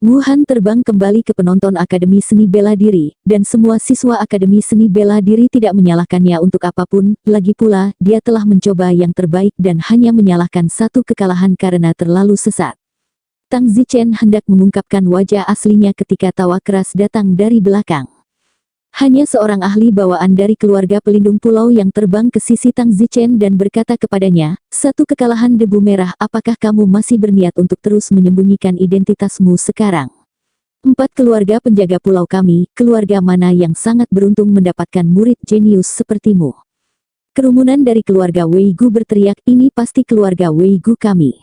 Wuhan terbang kembali ke penonton Akademi Seni Bela Diri, dan semua siswa Akademi Seni Bela Diri tidak menyalahkannya untuk apapun. Lagi pula, dia telah mencoba yang terbaik dan hanya menyalahkan satu kekalahan karena terlalu sesat. Tang Zichen hendak mengungkapkan wajah aslinya ketika tawa keras datang dari belakang. Hanya seorang ahli bawaan dari keluarga pelindung pulau yang terbang ke sisi Tang Zichen dan berkata kepadanya, satu kekalahan debu merah, apakah kamu masih berniat untuk terus menyembunyikan identitasmu sekarang? 4 keluarga penjaga pulau kami, keluarga mana yang sangat beruntung mendapatkan murid jenius sepertimu? Kerumunan dari keluarga Weigu berteriak, ini pasti keluarga Weigu kami.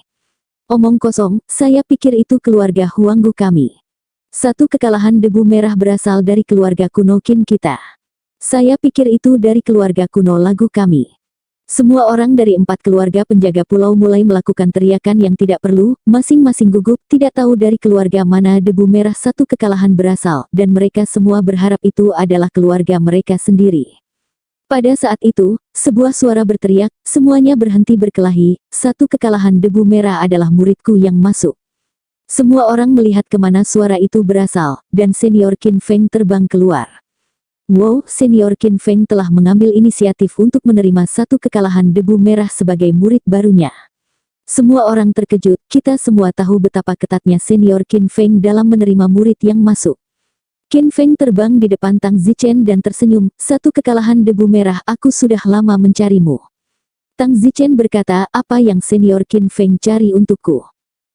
Omong kosong, saya pikir itu keluarga Huanggu kami. Satu kekalahan debu merah berasal dari keluarga kuno Qin kita. Saya pikir itu dari keluarga kuno lagu kami. Semua orang dari 4 keluarga penjaga pulau mulai melakukan teriakan yang tidak perlu, masing-masing gugup, tidak tahu dari keluarga mana debu merah satu kekalahan berasal, dan mereka semua berharap itu adalah keluarga mereka sendiri. Pada saat itu, sebuah suara berteriak, semuanya berhenti berkelahi, satu kekalahan debu merah adalah muridku yang masuk. Semua orang melihat kemana suara itu berasal, dan senior Qin Feng terbang keluar. Wow, senior Qin Feng telah mengambil inisiatif untuk menerima satu kekalahan debu merah sebagai murid barunya. Semua orang terkejut, kita semua tahu betapa ketatnya senior Qin Feng dalam menerima murid yang masuk. Qin Feng terbang di depan Tang Zichen dan tersenyum, satu kekalahan debu merah, aku sudah lama mencarimu. Tang Zichen berkata, apa yang senior Qin Feng cari untukku?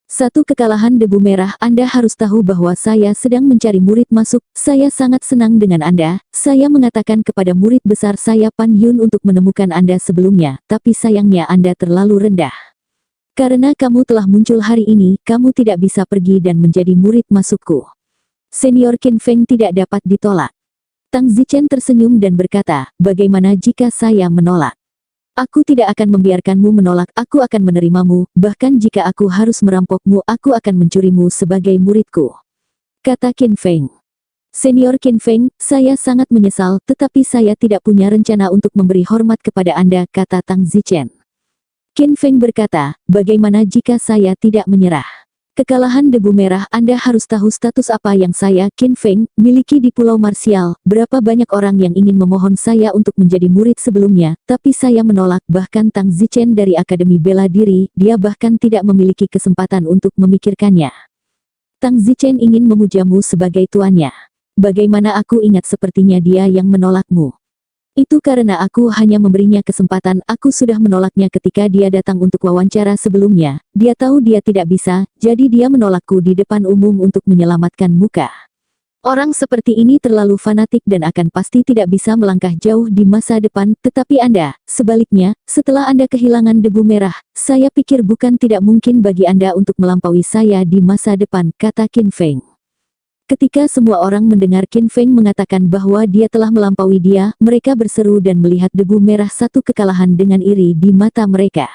Satu kekalahan debu merah, Anda harus tahu bahwa saya sedang mencari murid masuk, saya sangat senang dengan Anda, saya mengatakan kepada murid besar saya Pan Yun untuk menemukan Anda sebelumnya, tapi sayangnya Anda terlalu rendah. Karena kamu telah muncul hari ini, kamu tidak bisa pergi dan menjadi murid masukku. Senior Qin Feng tidak dapat ditolak. Tang Zichen tersenyum dan berkata, bagaimana jika saya menolak? Aku tidak akan membiarkanmu menolak, aku akan menerimamu, bahkan jika aku harus merampokmu, aku akan mencurimu sebagai muridku. Kata Qin Feng. Senior Qin Feng, saya sangat menyesal, tetapi saya tidak punya rencana untuk memberi hormat kepada Anda, kata Tang Zichen. Qin Feng berkata, bagaimana jika saya tidak menyerah? Kekalahan debu merah, Anda harus tahu status apa yang saya, Qin Feng, miliki di Pulau Marsial. Berapa banyak orang yang ingin memohon saya untuk menjadi murid sebelumnya, tapi saya menolak. Bahkan Tang Zichen dari Akademi Bela Diri, dia bahkan tidak memiliki kesempatan untuk memikirkannya. Tang Zichen ingin memujamu sebagai tuannya. Bagaimana aku ingat sepertinya dia yang menolakmu. Itu karena aku hanya memberinya kesempatan. Aku sudah menolaknya ketika dia datang untuk wawancara sebelumnya. Dia tahu dia tidak bisa, jadi dia menolakku di depan umum untuk menyelamatkan muka. Orang seperti ini terlalu fanatik dan akan pasti tidak bisa melangkah jauh di masa depan. Tetapi Anda, sebaliknya, setelah Anda kehilangan debu merah, saya pikir bukan tidak mungkin bagi Anda untuk melampaui saya di masa depan, kata Qin Feng. Ketika semua orang mendengar Qin Feng mengatakan bahwa dia telah melampaui dia, mereka berseru dan melihat debu merah satu kekalahan dengan iri di mata mereka.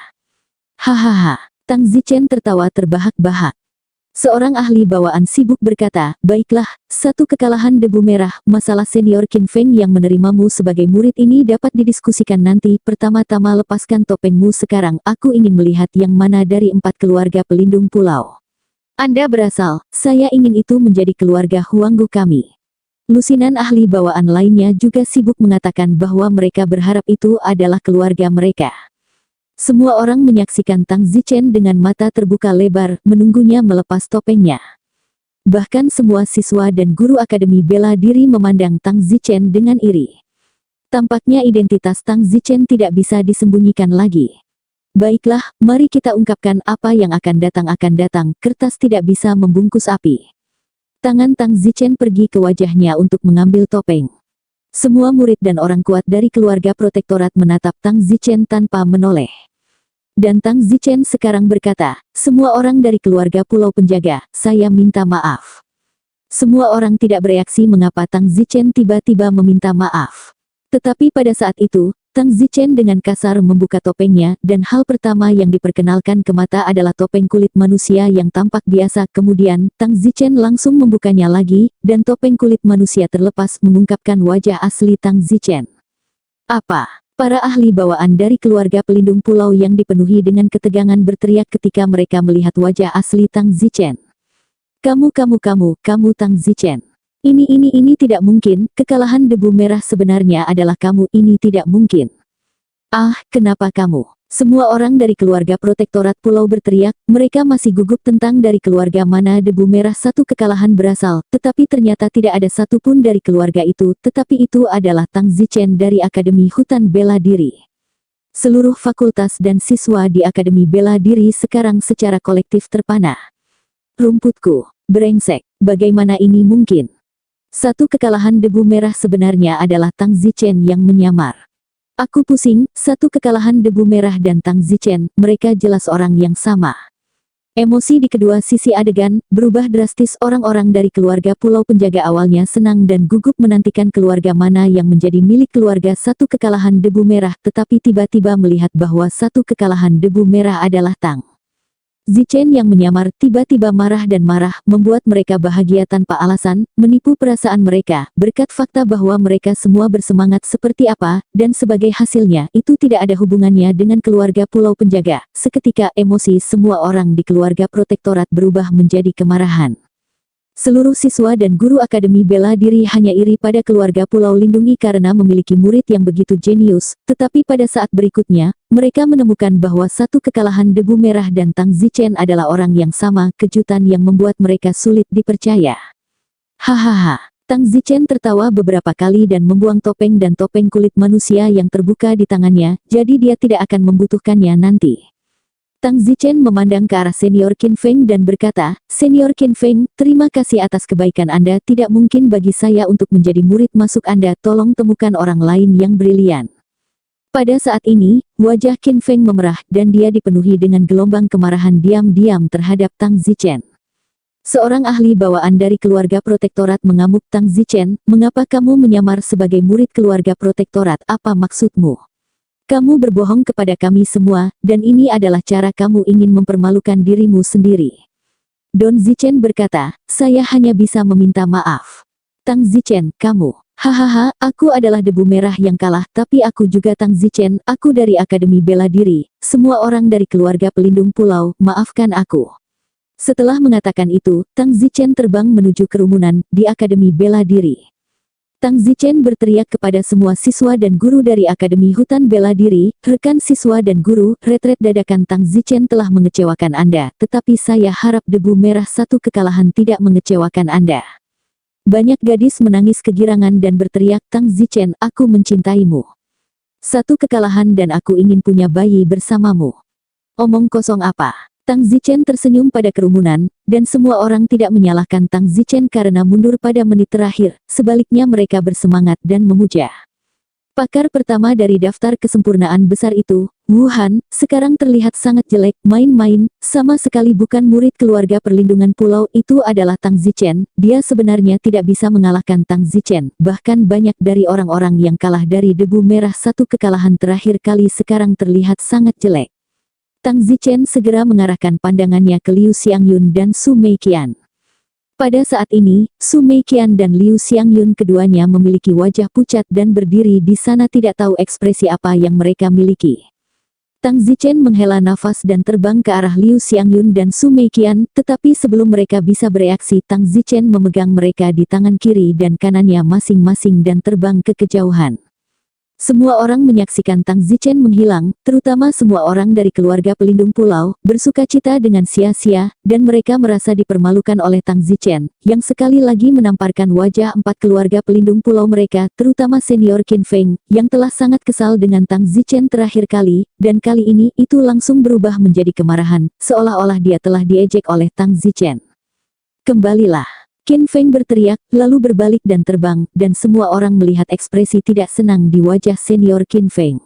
Hahaha, Tang Zichen tertawa terbahak-bahak. Seorang ahli bawaan sibuk berkata, baiklah, satu kekalahan debu merah, masalah senior Qin Feng yang menerimamu sebagai murid ini dapat didiskusikan nanti. Pertama-tama lepaskan topengmu sekarang, aku ingin melihat yang mana dari 4 keluarga pelindung pulau Anda berasal. Saya ingin itu menjadi keluarga Huanggu kami. Lusinan ahli bawaan lainnya juga sibuk mengatakan bahwa mereka berharap itu adalah keluarga mereka. Semua orang menyaksikan Tang Zichen dengan mata terbuka lebar, menunggunya melepas topengnya. Bahkan semua siswa dan guru Akademi Bela Diri memandang Tang Zichen dengan iri. Tampaknya identitas Tang Zichen tidak bisa disembunyikan lagi. Baiklah, mari kita ungkapkan apa yang akan datang. Kertas tidak bisa membungkus api. Tangan Tang Zichen pergi ke wajahnya untuk mengambil topeng. Semua murid dan orang kuat dari keluarga protektorat menatap Tang Zichen tanpa menoleh. Dan Tang Zichen sekarang berkata, semua orang dari keluarga Pulau Penjaga, saya minta maaf. Semua orang tidak bereaksi mengapa Tang Zichen tiba-tiba meminta maaf. Tetapi pada saat itu, Tang Zichen dengan kasar membuka topengnya, dan hal pertama yang diperkenalkan ke mata adalah topeng kulit manusia yang tampak biasa. Kemudian, Tang Zichen langsung membukanya lagi, dan topeng kulit manusia terlepas mengungkapkan wajah asli Tang Zichen. Apa? Para ahli bawaan dari keluarga pelindung pulau yang dipenuhi dengan ketegangan berteriak ketika mereka melihat wajah asli Tang Zichen. Kamu Tang Zichen. Ini tidak mungkin, kekalahan debu merah sebenarnya adalah kamu, ini tidak mungkin. Ah, kenapa kamu? Semua orang dari keluarga protektorat pulau berteriak, mereka masih gugup tentang dari keluarga mana debu merah satu kekalahan berasal, tetapi ternyata tidak ada satupun dari keluarga itu, tetapi itu adalah Tang Zichen dari Akademi Hutan Bela Diri. Seluruh fakultas dan siswa di Akademi Bela Diri sekarang secara kolektif terpana. Rumputku, brengsek, bagaimana ini mungkin? Satu kekalahan debu merah sebenarnya adalah Tang Zichen yang menyamar. Aku pusing, satu kekalahan debu merah dan Tang Zichen, mereka jelas orang yang sama. Emosi di kedua sisi adegan berubah drastis. Orang-orang dari keluarga Pulau Penjaga awalnya senang dan gugup menantikan keluarga mana yang menjadi milik keluarga satu kekalahan debu merah, tetapi tiba-tiba melihat bahwa satu kekalahan debu merah adalah Tang Zichen yang menyamar, tiba-tiba marah dan marah, membuat mereka bahagia tanpa alasan, menipu perasaan mereka, berkat fakta bahwa mereka semua bersemangat seperti apa, dan sebagai hasilnya, itu tidak ada hubungannya dengan keluarga Pulau Penjaga. Seketika emosi semua orang di keluarga protektorat berubah menjadi kemarahan. Seluruh siswa dan guru Akademi Bela Diri hanya iri pada keluarga Pulau Lindungi karena memiliki murid yang begitu jenius, tetapi pada saat berikutnya, mereka menemukan bahwa satu kekalahan debu merah dan Tang Zichen adalah orang yang sama, kejutan yang membuat mereka sulit dipercaya. Hahaha, Tang Zichen tertawa beberapa kali dan membuang topeng dan topeng kulit manusia yang terbuka di tangannya, jadi dia tidak akan membutuhkannya nanti. Tang Zichen memandang ke arah senior Qin Feng dan berkata, Senior Qin Feng, terima kasih atas kebaikan Anda. Tidak mungkin bagi saya untuk menjadi murid masuk Anda, tolong temukan orang lain yang brilian. Pada saat ini, wajah Qin Feng memerah, dan dia dipenuhi dengan gelombang kemarahan diam-diam terhadap Tang Zichen. Seorang ahli bawaan dari keluarga protektorat mengamuk. Tang Zichen, mengapa kamu menyamar sebagai murid keluarga protektorat? Apa maksudmu? Kamu berbohong kepada kami semua, dan ini adalah cara kamu ingin mempermalukan dirimu sendiri. Don Zichen berkata, saya hanya bisa meminta maaf. Tang Zichen, kamu. Hahaha, aku adalah debu merah yang kalah, tapi aku juga Tang Zichen, aku dari Akademi Bela Diri, semua orang dari keluarga pelindung pulau, maafkan aku. Setelah mengatakan itu, Tang Zichen terbang menuju kerumunan di Akademi Bela Diri. Tang Zichen berteriak kepada semua siswa dan guru dari Akademi Hutan Bela Diri, rekan siswa dan guru, retret dadakan. Tang Zichen telah mengecewakan Anda, tetapi saya harap debu merah satu kekalahan tidak mengecewakan Anda. Banyak gadis menangis kegirangan dan berteriak, Tang Zichen, aku mencintaimu. Satu kekalahan dan aku ingin punya bayi bersamamu. Omong kosong apa? Tang Zichen tersenyum pada kerumunan, dan semua orang tidak menyalahkan Tang Zichen karena mundur pada menit terakhir, sebaliknya mereka bersemangat dan memuja. Pakar pertama dari daftar kesempurnaan besar itu, Wu Han, sekarang terlihat sangat jelek, main-main, sama sekali bukan murid keluarga perlindungan pulau itu adalah Tang Zichen, dia sebenarnya tidak bisa mengalahkan Tang Zichen, bahkan banyak dari orang-orang yang kalah dari debu merah satu kekalahan terakhir kali sekarang terlihat sangat jelek. Tang Zichen segera mengarahkan pandangannya ke Liu Xiangyun dan Su Meiqian. Pada saat ini, Su Meiqian dan Liu Xiangyun keduanya memiliki wajah pucat dan berdiri di sana tidak tahu ekspresi apa yang mereka miliki. Tang Zichen menghela nafas dan terbang ke arah Liu Xiangyun dan Su Meiqian, tetapi sebelum mereka bisa bereaksi Tang Zichen memegang mereka di tangan kiri dan kanannya masing-masing dan terbang ke kejauhan. Semua orang menyaksikan Tang Zichen menghilang, terutama semua orang dari keluarga pelindung pulau, bersukacita dengan sia-sia, dan mereka merasa dipermalukan oleh Tang Zichen, yang sekali lagi menamparkan wajah 4 keluarga pelindung pulau mereka, terutama senior Qin Feng, yang telah sangat kesal dengan Tang Zichen terakhir kali, dan kali ini itu langsung berubah menjadi kemarahan, seolah-olah dia telah diejek oleh Tang Zichen. Kembalilah. Qin Feng berteriak, lalu berbalik dan terbang, dan semua orang melihat ekspresi tidak senang di wajah senior Qin Feng.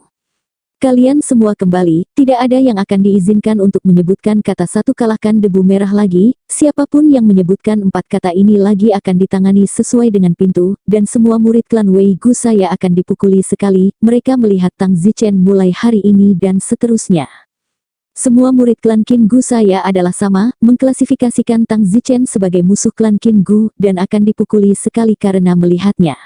Kalian semua kembali, tidak ada yang akan diizinkan untuk menyebutkan kata satu kalahkan debu merah lagi, siapapun yang menyebutkan 4 kata ini lagi akan ditangani sesuai dengan pintu, dan semua murid klan Wei Gu saya akan dipukuli sekali, mereka melihat Tang Zichen mulai hari ini dan seterusnya. Semua murid klan Qin Gu saya adalah sama, mengklasifikasikan Tang Zichen sebagai musuh klan Qin Gu, dan akan dipukuli sekali karena melihatnya.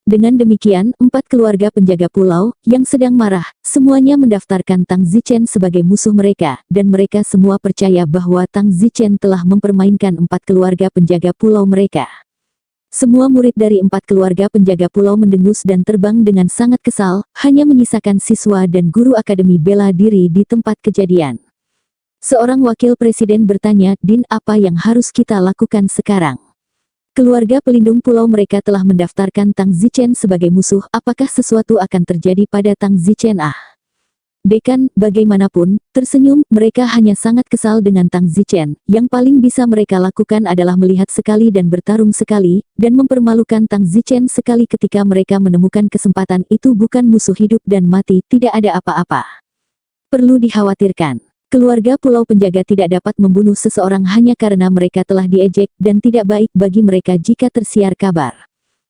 Dengan demikian, 4 keluarga penjaga pulau, yang sedang marah, semuanya mendaftarkan Tang Zichen sebagai musuh mereka, dan mereka semua percaya bahwa Tang Zichen telah mempermainkan 4 keluarga penjaga pulau mereka. Semua murid dari 4 keluarga penjaga pulau mendengus dan terbang dengan sangat kesal, hanya menyisakan siswa dan guru akademi bela diri di tempat kejadian. Seorang wakil presiden bertanya, Din, apa yang harus kita lakukan sekarang? Keluarga pelindung pulau mereka telah mendaftarkan Tang Zichen sebagai musuh, apakah sesuatu akan terjadi pada Tang Zichen? Dekan, bagaimanapun, tersenyum, mereka hanya sangat kesal dengan Tang Zichen, yang paling bisa mereka lakukan adalah melihat sekali dan bertarung sekali, dan mempermalukan Tang Zichen sekali ketika mereka menemukan kesempatan itu bukan musuh hidup dan mati, tidak ada apa-apa. Perlu dikhawatirkan. Keluarga pulau penjaga tidak dapat membunuh seseorang hanya karena mereka telah diejek, dan tidak baik bagi mereka jika tersiar kabar.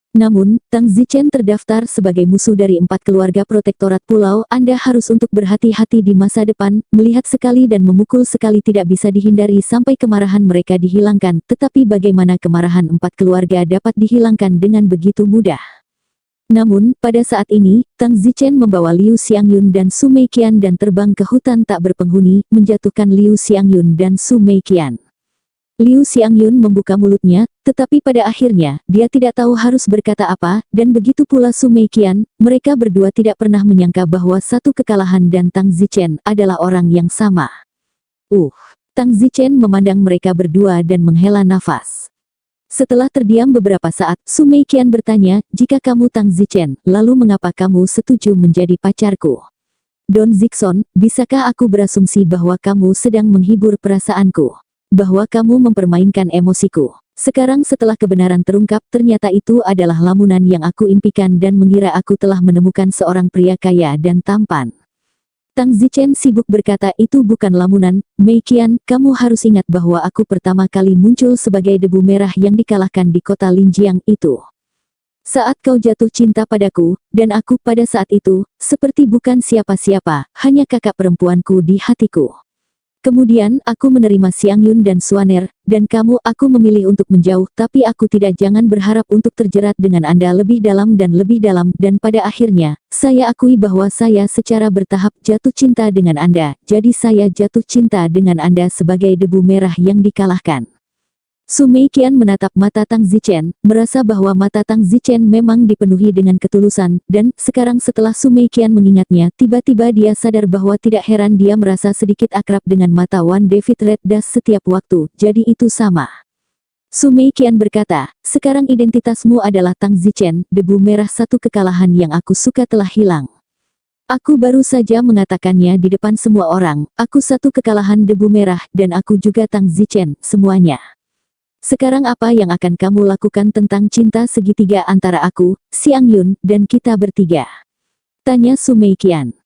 Namun, Tang Zichen terdaftar sebagai musuh dari 4 keluarga protektorat pulau, Anda harus untuk berhati-hati di masa depan, melihat sekali dan memukul sekali tidak bisa dihindari sampai kemarahan mereka dihilangkan, tetapi bagaimana kemarahan 4 keluarga dapat dihilangkan dengan begitu mudah? Namun, pada saat ini, Tang Zichen membawa Liu Xiangyun dan Su Meiqian dan terbang ke hutan tak berpenghuni, menjatuhkan Liu Xiangyun dan Su Meiqian. Liu Xiangyun membuka mulutnya, tetapi pada akhirnya, dia tidak tahu harus berkata apa, dan begitu pula Su Meiqian, mereka berdua tidak pernah menyangka bahwa satu kekalahan dan Tang Zichen adalah orang yang sama. Tang Zichen memandang mereka berdua dan menghela nafas. Setelah terdiam beberapa saat, Su Meiqian bertanya, jika kamu Tang Zichen, lalu mengapa kamu setuju menjadi pacarku? Don Zixon, bisakah aku berasumsi bahwa kamu sedang menghibur perasaanku? Bahwa kamu mempermainkan emosiku. Sekarang setelah kebenaran terungkap, ternyata itu adalah lamunan yang aku impikan dan mengira aku telah menemukan seorang pria kaya dan tampan. Tang Zichen sibuk berkata, itu bukan lamunan, Meiqian, kamu harus ingat bahwa aku pertama kali muncul sebagai debu merah yang dikalahkan di kota Linjiang itu. Saat kau jatuh cinta padaku, dan aku pada saat itu, seperti bukan siapa-siapa, hanya kakak perempuanku di hatiku. Kemudian, aku menerima Xiangyun dan Suaner, dan kamu aku memilih untuk menjauh, tapi aku tidak jangan berharap untuk terjerat dengan Anda lebih dalam, dan pada akhirnya, saya akui bahwa saya secara bertahap jatuh cinta dengan Anda, jadi saya jatuh cinta dengan Anda sebagai debu merah yang dikalahkan. Su Meiqian menatap mata Tang Zichen, merasa bahwa mata Tang Zichen memang dipenuhi dengan ketulusan, dan sekarang setelah Su Meiqian mengingatnya, tiba-tiba dia sadar bahwa tidak heran dia merasa sedikit akrab dengan mata Wan David Red Das setiap waktu, jadi itu sama. Su Meiqian berkata, sekarang identitasmu adalah Tang Zichen, debu merah. Satu kekalahan yang aku suka telah hilang. Aku baru saja mengatakannya di depan semua orang, aku satu kekalahan debu merah, dan aku juga Tang Zichen, semuanya. Sekarang apa yang akan kamu lakukan tentang cinta segitiga antara aku, Xiang Yun, dan kita bertiga? Tanya Su Meiqian.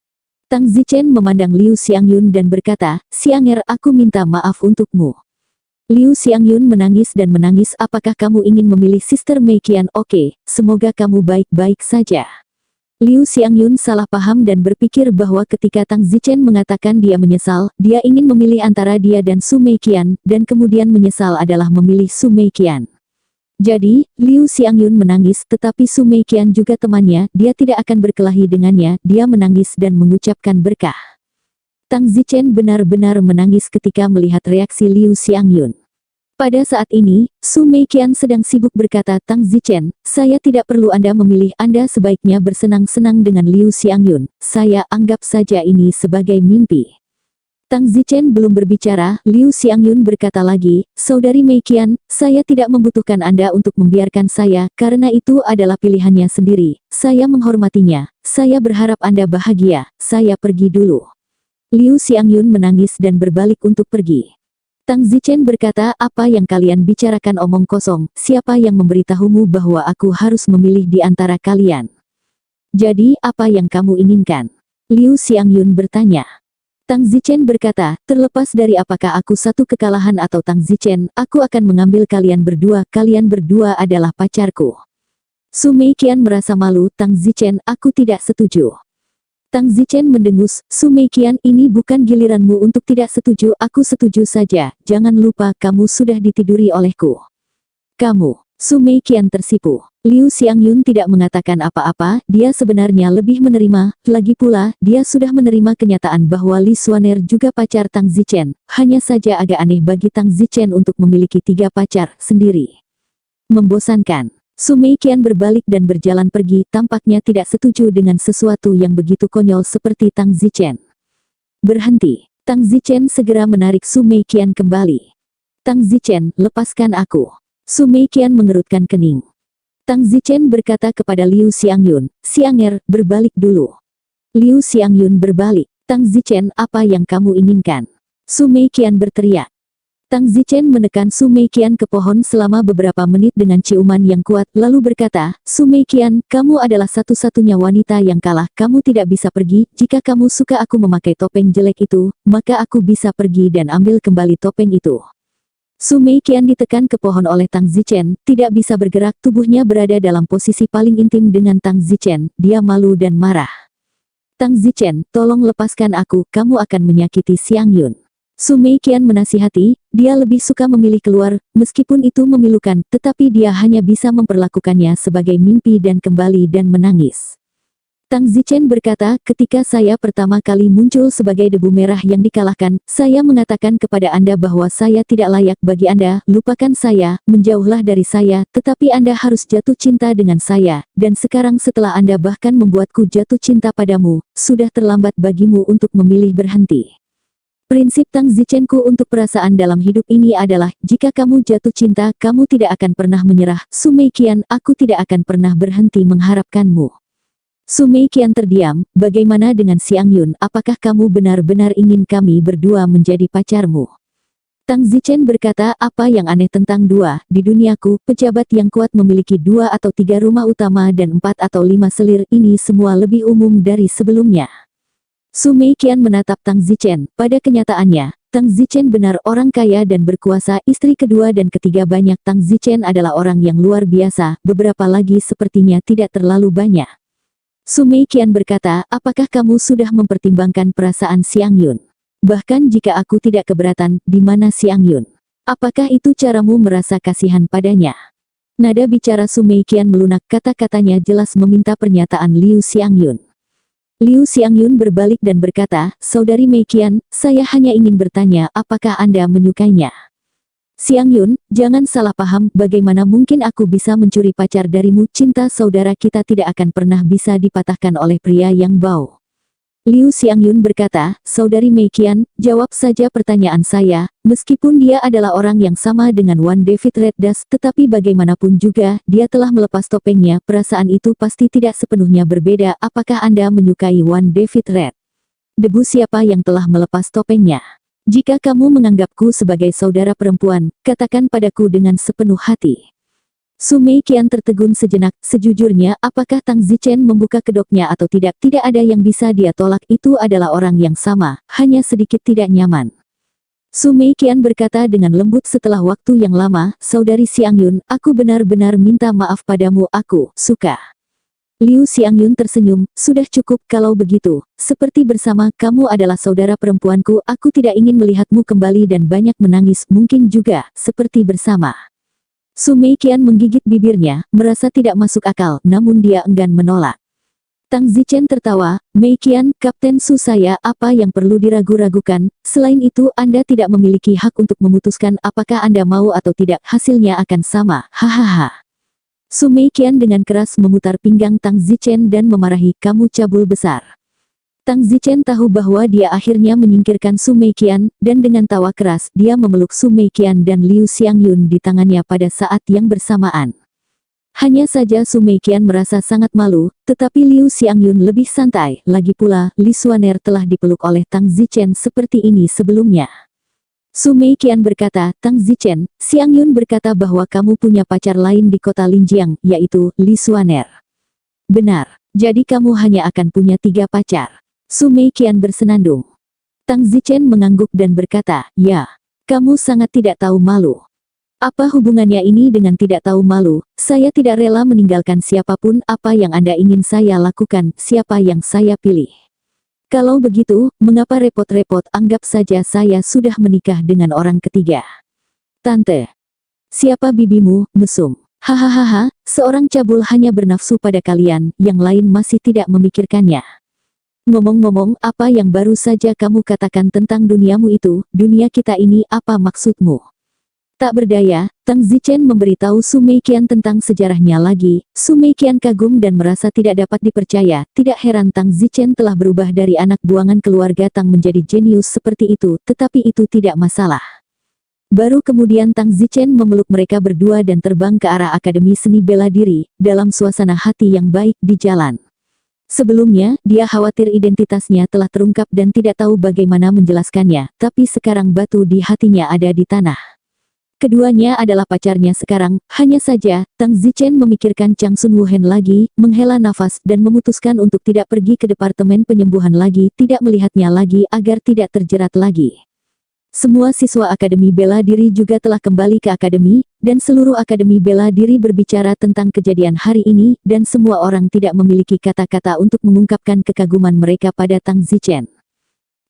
Tang Zichen memandang Liu Xiangyun dan berkata, Xianger, aku minta maaf untukmu. Liu Xiangyun menangis dan menangis. Apakah kamu ingin memilih Sister Meiqian? Oke, semoga kamu baik-baik saja. Liu Xiangyun salah paham dan berpikir bahwa ketika Tang Zichen mengatakan dia menyesal, dia ingin memilih antara dia dan Su Meiqian, dan kemudian menyesal adalah memilih Su Meiqian. Jadi, Liu Xiangyun menangis, tetapi Su Meiqian juga temannya, dia tidak akan berkelahi dengannya. Dia menangis dan mengucapkan berkah. Tang Zichen benar-benar menangis ketika melihat reaksi Liu Xiangyun. Pada saat ini, Su Meiqian sedang sibuk berkata, Tang Zichen, saya tidak perlu Anda memilih, Anda sebaiknya bersenang-senang dengan Liu Xiangyun, saya anggap saja ini sebagai mimpi. Tang Zichen belum berbicara, Liu Xiangyun berkata lagi, Saudari Meiqian, saya tidak membutuhkan Anda untuk membiarkan saya, karena itu adalah pilihannya sendiri, saya menghormatinya, saya berharap Anda bahagia, saya pergi dulu. Liu Xiangyun menangis dan berbalik untuk pergi. Tang Zichen berkata, apa yang kalian bicarakan omong kosong, siapa yang memberitahumu bahwa aku harus memilih di antara kalian? Jadi, apa yang kamu inginkan? Liu Xiangyun bertanya. Tang Zichen berkata, terlepas dari apakah aku satu kekalahan atau Tang Zichen, aku akan mengambil kalian berdua adalah pacarku. Su Meiqian merasa malu, Tang Zichen, aku tidak setuju. Tang Zichen mendengus, Su Meiqian, ini bukan giliranmu untuk tidak setuju, aku setuju saja, jangan lupa kamu sudah ditiduri olehku. Kamu, Su Meiqian tersipu. Liu Xiangyun tidak mengatakan apa-apa, dia sebenarnya lebih menerima, lagi pula, dia sudah menerima kenyataan bahwa Li Xuaner juga pacar Tang Zichen, hanya saja agak aneh bagi Tang Zichen untuk memiliki 3 pacar sendiri. Membosankan. Su Meiqian berbalik dan berjalan pergi, tampaknya tidak setuju dengan sesuatu yang begitu konyol seperti Tang Zichen. Berhenti. Tang Zichen segera menarik Su Meiqian kembali. Tang Zichen, lepaskan aku. Su Meiqian mengerutkan kening. Tang Zichen berkata kepada Liu Xiangyun, Xianger, berbalik dulu. Liu Xiangyun berbalik. Tang Zichen, apa yang kamu inginkan? Su Meiqian berteriak. Tang Zichen menekan Su Meiqian ke pohon selama beberapa menit dengan ciuman yang kuat, lalu berkata, Su Meiqian, kamu adalah satu-satunya wanita yang kalah, kamu tidak bisa pergi, jika kamu suka aku memakai topeng jelek itu, maka aku bisa pergi dan ambil kembali topeng itu. Su Meiqian ditekan ke pohon oleh Tang Zichen, tidak bisa bergerak, tubuhnya berada dalam posisi paling intim dengan Tang Zichen, dia malu dan marah. Tang Zichen, tolong lepaskan aku, kamu akan menyakiti Xiangyun. Su Meiqian menasihati, dia lebih suka memilih keluar, meskipun itu memilukan, tetapi dia hanya bisa memperlakukannya sebagai mimpi dan kembali dan menangis. Tang Zichen berkata, ketika saya pertama kali muncul sebagai debu merah yang dikalahkan, saya mengatakan kepada Anda bahwa saya tidak layak bagi Anda, lupakan saya, menjauhlah dari saya, tetapi Anda harus jatuh cinta dengan saya, dan sekarang setelah Anda bahkan membuatku jatuh cinta padamu, sudah terlambat bagimu untuk memilih berhenti. Prinsip Tang Zichenku untuk perasaan dalam hidup ini adalah, jika kamu jatuh cinta, kamu tidak akan pernah menyerah. Su Meiqian, aku tidak akan pernah berhenti mengharapkanmu. Su Meiqian terdiam, bagaimana dengan Xiangyun, apakah kamu benar-benar ingin kami berdua menjadi pacarmu? Tang Zichen berkata, apa yang aneh tentang dua, di duniaku, pejabat yang kuat memiliki 2 atau 3 rumah utama dan 4 atau 5 selir, ini semua lebih umum dari sebelumnya. Su Meiqian menatap Tang Zichen, pada kenyataannya, Tang Zichen benar orang kaya dan berkuasa, istri kedua dan ketiga banyak. Tang Zichen adalah orang yang luar biasa, beberapa lagi sepertinya tidak terlalu banyak. Su Meiqian berkata, apakah kamu sudah mempertimbangkan perasaan Xiangyun? Bahkan jika aku tidak keberatan, di mana Xiangyun? Apakah itu caramu merasa kasihan padanya? Nada bicara Su Meiqian melunak, kata-katanya jelas meminta pernyataan Liu Xiangyun. Liu Xiangyun berbalik dan berkata, Saudari Meiqian, saya hanya ingin bertanya, apakah Anda menyukainya? Xiangyun, jangan salah paham, bagaimana mungkin aku bisa mencuri pacar darimu? Cinta saudara kita tidak akan pernah bisa dipatahkan oleh pria yang bau. Liu Xiangyun berkata, "Saudari Mei Qian, jawab saja pertanyaan saya, meskipun dia adalah orang yang sama dengan Wan David Red Dust, tetapi bagaimanapun juga, dia telah melepas topengnya, perasaan itu pasti tidak sepenuhnya berbeda, apakah Anda menyukai Wan David Red? Debu siapa yang telah melepas topengnya? Jika kamu menganggapku sebagai saudara perempuan, katakan padaku dengan sepenuh hati." Su Mei Qian tertegun sejenak, sejujurnya apakah Tang Zichen membuka kedoknya atau tidak, tidak ada yang bisa dia tolak, itu adalah orang yang sama, hanya sedikit tidak nyaman. Su Mei Qian berkata dengan lembut setelah waktu yang lama, "Saudari Xiangyun, aku benar-benar minta maaf padamu, aku suka." Liu Xiangyun tersenyum, "Sudah cukup kalau begitu, seperti bersama, kamu adalah saudara perempuanku, aku tidak ingin melihatmu kembali dan banyak menangis, mungkin juga, seperti bersama." Su Mei Qian menggigit bibirnya, merasa tidak masuk akal, namun dia enggan menolak. Tang Zichen tertawa, "Mei Qian, Kapten Su saya, apa yang perlu diragu-ragukan, selain itu Anda tidak memiliki hak untuk memutuskan apakah Anda mau atau tidak, hasilnya akan sama, hahaha." Su Mei Qian dengan keras memutar pinggang Tang Zichen dan memarahi, "Kamu cabul besar." Tang Zichen tahu bahwa dia akhirnya menyingkirkan Su Mei Qian, dan dengan tawa keras, dia memeluk Su Mei Qian dan Liu Xiangyun di tangannya pada saat yang bersamaan. Hanya saja Su Mei Qian merasa sangat malu, tetapi Liu Xiangyun lebih santai, lagi pula, Li Xuaner telah dipeluk oleh Tang Zichen seperti ini sebelumnya. Su Mei Qian berkata, "Tang Zichen, Xiangyun berkata bahwa kamu punya pacar lain di kota Linjiang, yaitu Li Xuaner. Benar, jadi kamu hanya akan punya 3 pacar." Su Mei Qian bersenandung. Tang Zichen mengangguk dan berkata, "Ya, kamu sangat tidak tahu malu." "Apa hubungannya ini dengan tidak tahu malu? Saya tidak rela meninggalkan siapapun, apa yang Anda ingin saya lakukan, siapa yang saya pilih. Kalau begitu, mengapa repot-repot, anggap saja saya sudah menikah dengan orang ketiga." "Tante, siapa bibimu, mesum?" "Hahaha, seorang cabul hanya bernafsu pada kalian, yang lain masih tidak memikirkannya. Ngomong-ngomong, apa yang baru saja kamu katakan tentang duniamu itu, dunia kita ini, apa maksudmu?" Tak berdaya, Tang Zichen memberitahu Su Mei Qian tentang sejarahnya lagi. Su Mei Qian kagum dan merasa tidak dapat dipercaya, tidak heran Tang Zichen telah berubah dari anak buangan keluarga Tang menjadi jenius seperti itu, tetapi itu tidak masalah. Baru kemudian Tang Zichen memeluk mereka berdua dan terbang ke arah Akademi Seni Bela Diri, dalam suasana hati yang baik di jalan. Sebelumnya, dia khawatir identitasnya telah terungkap dan tidak tahu bagaimana menjelaskannya, tapi sekarang batu di hatinya ada di tanah. Keduanya adalah pacarnya sekarang, hanya saja, Tang Zichen memikirkan Chang Sun Wuhen lagi, menghela nafas, dan memutuskan untuk tidak pergi ke departemen penyembuhan lagi, tidak melihatnya lagi agar tidak terjerat lagi. Semua siswa Akademi Bela Diri juga telah kembali ke akademi, dan seluruh Akademi Bela Diri berbicara tentang kejadian hari ini, dan semua orang tidak memiliki kata-kata untuk mengungkapkan kekaguman mereka pada Tang Zichen.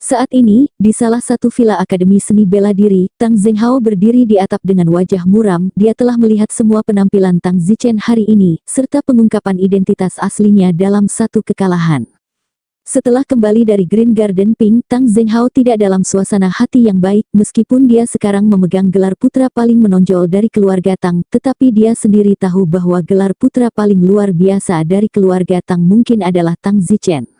Saat ini, di salah satu villa Akademi Seni Bela Diri, Tang Zhenghao berdiri di atap dengan wajah muram, dia telah melihat semua penampilan Tang Zichen hari ini, serta pengungkapan identitas aslinya dalam satu kekalahan. Setelah kembali dari Green Garden Pink, Tang Zhenghao tidak dalam suasana hati yang baik, meskipun dia sekarang memegang gelar putra paling menonjol dari keluarga Tang, tetapi dia sendiri tahu bahwa gelar putra paling luar biasa dari keluarga Tang mungkin adalah Tang Zichen.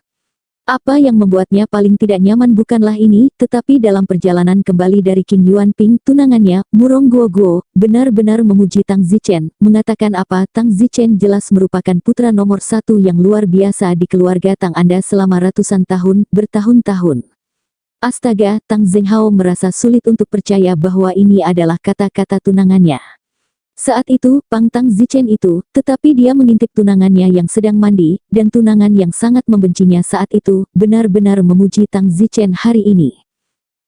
Apa yang membuatnya paling tidak nyaman bukanlah ini, tetapi dalam perjalanan kembali dari King Yuan Ping, tunangannya, Murong Guo benar-benar memuji Tang Zichen, mengatakan apa, "Tang Zichen jelas merupakan putra nomor 1 yang luar biasa di keluarga Tang Anda selama ratusan tahun, bertahun-tahun." Astaga, Tang Zhenghao merasa sulit untuk percaya bahwa ini adalah kata-kata tunangannya. Saat itu, Pang Tang Zichen itu, tetapi dia mengintip tunangannya yang sedang mandi, dan tunangan yang sangat membencinya saat itu, benar-benar memuji Tang Zichen hari ini.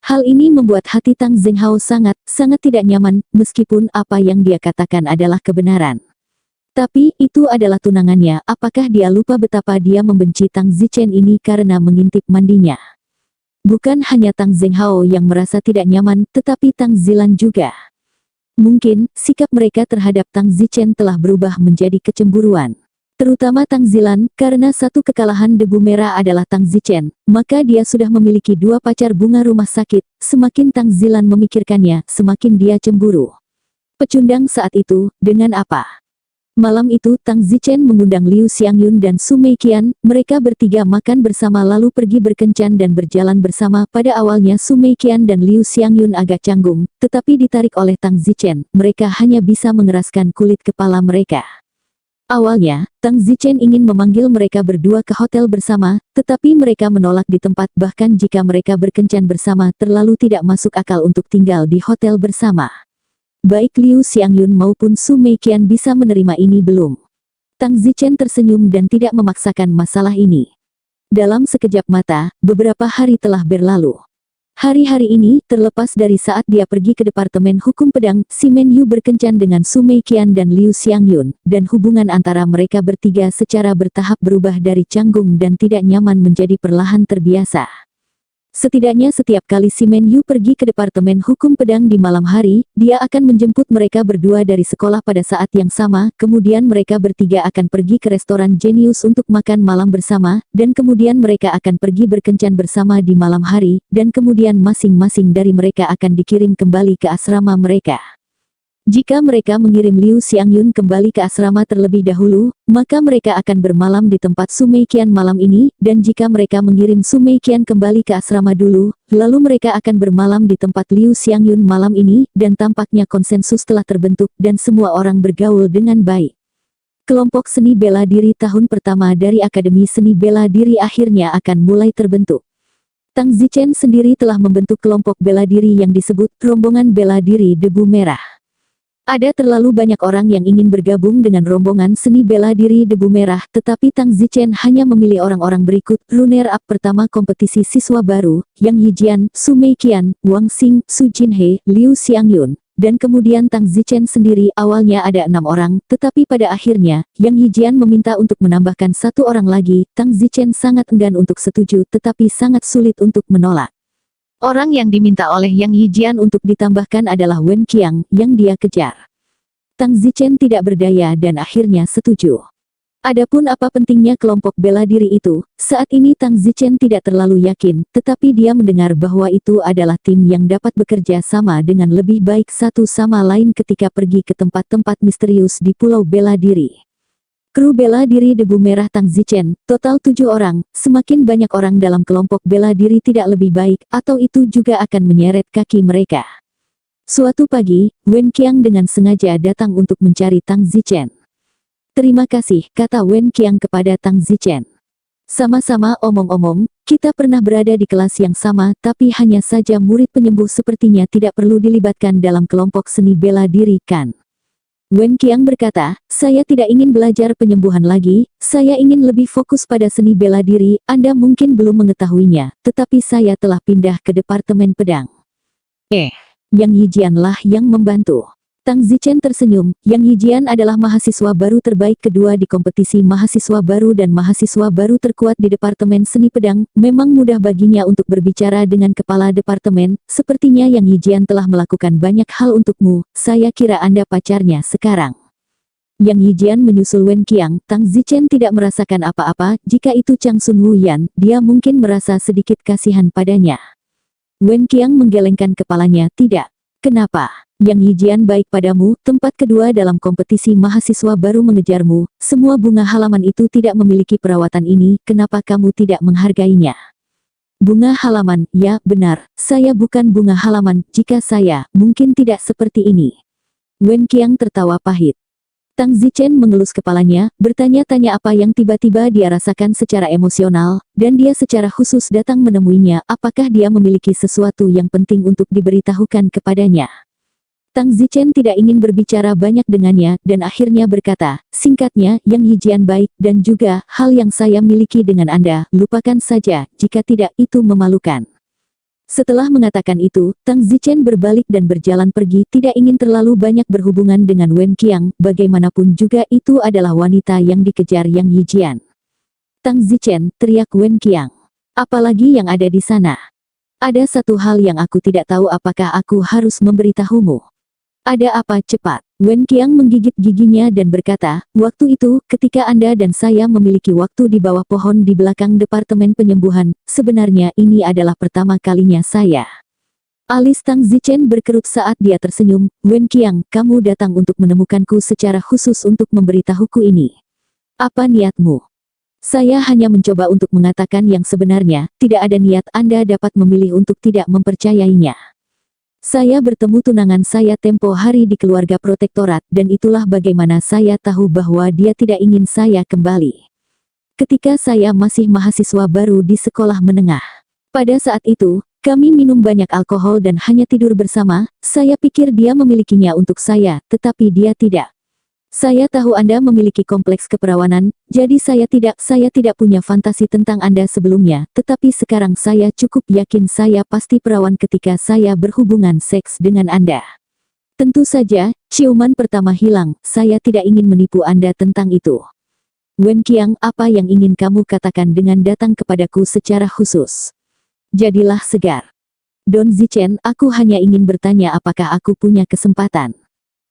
Hal ini membuat hati Tang Zhenghao sangat tidak nyaman, meskipun apa yang dia katakan adalah kebenaran. Tapi, itu adalah tunangannya, apakah dia lupa betapa dia membenci Tang Zichen ini karena mengintip mandinya? Bukan hanya Tang Zhenghao yang merasa tidak nyaman, tetapi Tang Zilan juga. Mungkin, sikap mereka terhadap Tang Zichen telah berubah menjadi kecemburuan. Terutama Tang Zilan, karena satu kekalahan debu merah adalah Tang Zichen, maka dia sudah memiliki 2 pacar bunga rumah sakit. Semakin Tang Zilan memikirkannya, semakin dia cemburu. Pecundang saat itu, dengan apa? Malam itu Tang Zichen mengundang Liu Xiangyun dan Su Meiqian, mereka bertiga makan bersama lalu pergi berkencan dan berjalan bersama. Pada awalnya Su Meiqian dan Liu Xiangyun agak canggung, tetapi ditarik oleh Tang Zichen, mereka hanya bisa mengeraskan kulit kepala mereka. Awalnya, Tang Zichen ingin memanggil mereka berdua ke hotel bersama, tetapi mereka menolak di tempat bahkan jika mereka berkencan bersama terlalu tidak masuk akal untuk tinggal di hotel bersama. Baik Liu Xiangyun maupun Su Meiqian bisa menerima ini belum. Tang Zichen tersenyum dan tidak memaksakan masalah ini. Dalam sekejap mata, beberapa hari telah berlalu. Hari-hari ini, terlepas dari saat dia pergi ke Departemen Hukum Pedang, si Men Yu berkencan dengan Su Meiqian dan Liu Xiangyun, dan hubungan antara mereka bertiga secara bertahap berubah dari canggung dan tidak nyaman menjadi perlahan terbiasa. Setidaknya setiap kali si Men Yu pergi ke Departemen Hukum Pedang di malam hari, dia akan menjemput mereka berdua dari sekolah pada saat yang sama, kemudian mereka bertiga akan pergi ke restoran Genius untuk makan malam bersama, dan kemudian mereka akan pergi berkencan bersama di malam hari, dan kemudian masing-masing dari mereka akan dikirim kembali ke asrama mereka. Jika mereka mengirim Liu Xiangyun kembali ke asrama terlebih dahulu, maka mereka akan bermalam di tempat Su Meiqian malam ini, dan jika mereka mengirim Su Meiqian kembali ke asrama dulu, lalu mereka akan bermalam di tempat Liu Xiangyun malam ini, dan tampaknya konsensus telah terbentuk dan semua orang bergaul dengan baik. Kelompok seni bela diri tahun pertama dari Akademi Seni Bela Diri akhirnya akan mulai terbentuk. Tang Zichen sendiri telah membentuk kelompok bela diri yang disebut Rombongan Bela Diri Debu Merah. Ada terlalu banyak orang yang ingin bergabung dengan rombongan seni bela diri Debu Merah, tetapi Tang Zichen hanya memilih orang-orang berikut. Runner-up pertama kompetisi siswa baru, Yang Yijian, Su Meiqian, Wang Xing, Su Jinhe, Liu Xiangyun, dan kemudian Tang Zichen sendiri. Awalnya ada 6 orang, tetapi pada akhirnya, Yang Yijian meminta untuk menambahkan 1 orang lagi. Tang Zichen sangat enggan untuk setuju, tetapi sangat sulit untuk menolak. Orang yang diminta oleh Yang Yijian untuk ditambahkan adalah Wen Qiang, yang dia kejar. Tang Zichen tidak berdaya dan akhirnya setuju. Adapun apa pentingnya kelompok bela diri itu, saat ini Tang Zichen tidak terlalu yakin, tetapi dia mendengar bahwa itu adalah tim yang dapat bekerja sama dengan lebih baik satu sama lain ketika pergi ke tempat-tempat misterius di Pulau Bela Diri. Kru bela diri Debu Merah Tang Zichen, total 7 orang, semakin banyak orang dalam kelompok bela diri tidak lebih baik, atau itu juga akan menyeret kaki mereka. Suatu pagi, Wen Qiang dengan sengaja datang untuk mencari Tang Zichen. Terima kasih, kata Wen Qiang kepada Tang Zichen. Sama-sama omong-omong, kita pernah berada di kelas yang sama, tapi hanya saja murid penyembuh sepertinya tidak perlu dilibatkan dalam kelompok seni bela diri kan? Wen Qiang berkata, saya tidak ingin belajar penyembuhan lagi, saya ingin lebih fokus pada seni bela diri. Anda mungkin belum mengetahuinya, tetapi saya telah pindah ke Departemen Pedang. Yang Yijian lah yang membantu. Tang Zichen tersenyum. Yang Yijian adalah mahasiswa baru terbaik kedua di kompetisi mahasiswa baru dan mahasiswa baru terkuat di Departemen Seni Pedang. Memang mudah baginya untuk berbicara dengan kepala departemen. Sepertinya Yang Yijian telah melakukan banyak hal untukmu. Saya kira Anda pacarnya sekarang. Yang Yijian menyusul Wen Qiang. Tang Zichen tidak merasakan apa-apa. Jika itu Chang Sun Wuyan, dia mungkin merasa sedikit kasihan padanya. Wen Qiang menggelengkan kepalanya. Tidak. Kenapa? Yang Yijian baik padamu, tempat kedua dalam kompetisi mahasiswa baru mengejarmu, semua bunga halaman itu tidak memiliki perawatan ini, kenapa kamu tidak menghargainya? Bunga halaman, ya, benar, saya bukan bunga halaman, jika saya, mungkin tidak seperti ini. Wen Qiang tertawa pahit. Tang Zichen mengelus kepalanya, bertanya-tanya apa yang tiba-tiba dia rasakan secara emosional, dan dia secara khusus datang menemuinya, apakah dia memiliki sesuatu yang penting untuk diberitahukan kepadanya. Tang Zichen tidak ingin berbicara banyak dengannya, dan akhirnya berkata, singkatnya, Yang Yijian baik, dan juga, hal yang saya miliki dengan Anda, lupakan saja, jika tidak, itu memalukan. Setelah mengatakan itu, Tang Zichen berbalik dan berjalan pergi, tidak ingin terlalu banyak berhubungan dengan Wen Qiang, bagaimanapun juga itu adalah wanita yang dikejar Yang Yijian. Tang Zichen, teriak Wen Qiang. Apalagi yang ada di sana? Ada satu hal yang aku tidak tahu, apakah aku harus memberitahumu? Ada apa? Cepat. Wen Qiang menggigit giginya dan berkata, waktu itu, ketika Anda dan saya memiliki waktu di bawah pohon di belakang Departemen Penyembuhan, sebenarnya ini adalah pertama kalinya saya Alis Tang Zichen berkerut saat dia tersenyum. Wen Qiang, kamu datang untuk menemukanku secara khusus untuk memberitahuku ini. Apa niatmu? Saya hanya mencoba untuk mengatakan yang sebenarnya, tidak ada niat Anda dapat memilih untuk tidak mempercayainya. Saya bertemu tunangan saya tempo hari di keluarga protektorat dan itulah bagaimana saya tahu bahwa dia tidak ingin saya kembali. Ketika saya masih mahasiswa baru di sekolah menengah. Pada saat itu, kami minum banyak alkohol dan hanya tidur bersama, saya pikir dia memilikinya untuk saya, tetapi dia tidak. Saya tahu Anda memiliki kompleks keperawanan, jadi saya tidak punya fantasi tentang Anda sebelumnya, tetapi sekarang saya cukup yakin saya pasti perawan ketika saya berhubungan seks dengan Anda. Tentu saja, ciuman pertama hilang, saya tidak ingin menipu Anda tentang itu. Wen Qiang, apa yang ingin kamu katakan dengan datang kepadaku secara khusus? Jadilah segar. Don Zichen, aku hanya ingin bertanya apakah aku punya kesempatan.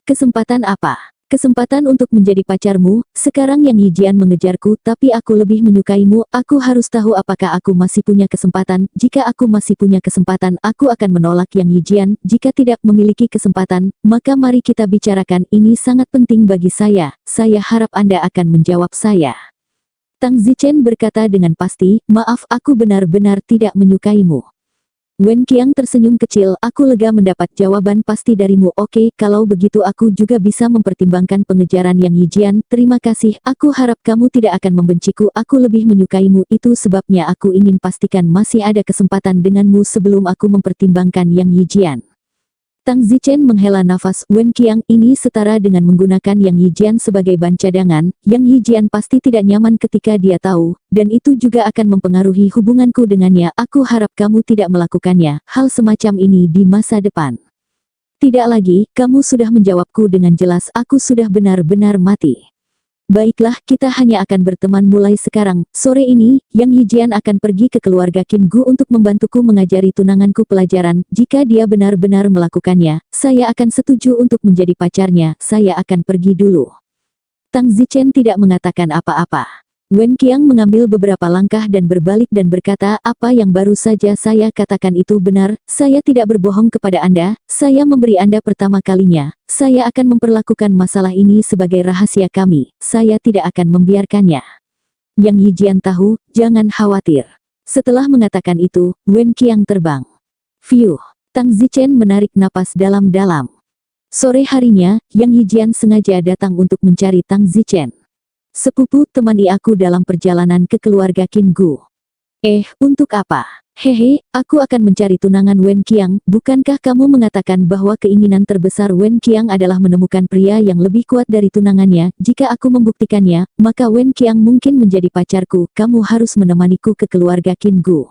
Kesempatan apa? Kesempatan untuk menjadi pacarmu. Sekarang Yang Yijian mengejarku tapi aku lebih menyukaimu. Aku harus tahu apakah aku masih punya kesempatan. Jika aku masih punya kesempatan, aku akan menolak Yang Yijian. Jika tidak memiliki kesempatan, maka mari kita bicarakan. Ini sangat penting bagi saya. Saya harap Anda akan menjawab saya. Tang Zichen berkata dengan pasti, maaf aku benar-benar tidak menyukaimu. Wen Qiang tersenyum kecil, aku lega mendapat jawaban pasti darimu. Oke, kalau begitu aku juga bisa mempertimbangkan pengejaran Yang Yijian. Terima kasih, aku harap kamu tidak akan membenciku. Aku lebih menyukaimu, itu sebabnya aku ingin pastikan masih ada kesempatan denganmu sebelum aku mempertimbangkan Yang Yijian. Tang Zichen menghela nafas. Wen Qiang, ini setara dengan menggunakan Yang Yijian sebagai ban cadangan. Yang Yijian pasti tidak nyaman ketika dia tahu, dan itu juga akan mempengaruhi hubunganku dengannya. Aku harap kamu tidak melakukannya, hal semacam ini di masa depan. Tidak lagi, kamu sudah menjawabku dengan jelas, aku sudah benar-benar mati. Baiklah, kita hanya akan berteman mulai sekarang. Sore ini, Yang Yijian akan pergi ke keluarga Qin Gu untuk membantuku mengajari tunanganku pelajaran. Jika dia benar-benar melakukannya, saya akan setuju untuk menjadi pacarnya. Saya akan pergi dulu. Tang Zichen tidak mengatakan apa-apa. Wen Qiang mengambil beberapa langkah dan berbalik dan berkata, apa yang baru saja saya katakan itu benar, saya tidak berbohong kepada Anda, saya memberi Anda pertama kalinya, saya akan memperlakukan masalah ini sebagai rahasia kami, saya tidak akan membiarkannya. Yang Yijian tahu, jangan khawatir. Setelah mengatakan itu, Wen Qiang terbang. Fiuh, Tang Zichen menarik napas dalam-dalam. Sore harinya, Yang Yijian sengaja datang untuk mencari Tang Zichen. Sepupu, temani aku dalam perjalanan ke keluarga Qin Gu. Untuk apa? Hehe, aku akan mencari tunangan Wen Qiang. Bukankah kamu mengatakan bahwa keinginan terbesar Wen Qiang adalah menemukan pria yang lebih kuat dari tunangannya? Jika aku membuktikannya, maka Wen Qiang mungkin menjadi pacarku. Kamu harus menemaniku ke keluarga Qin Gu.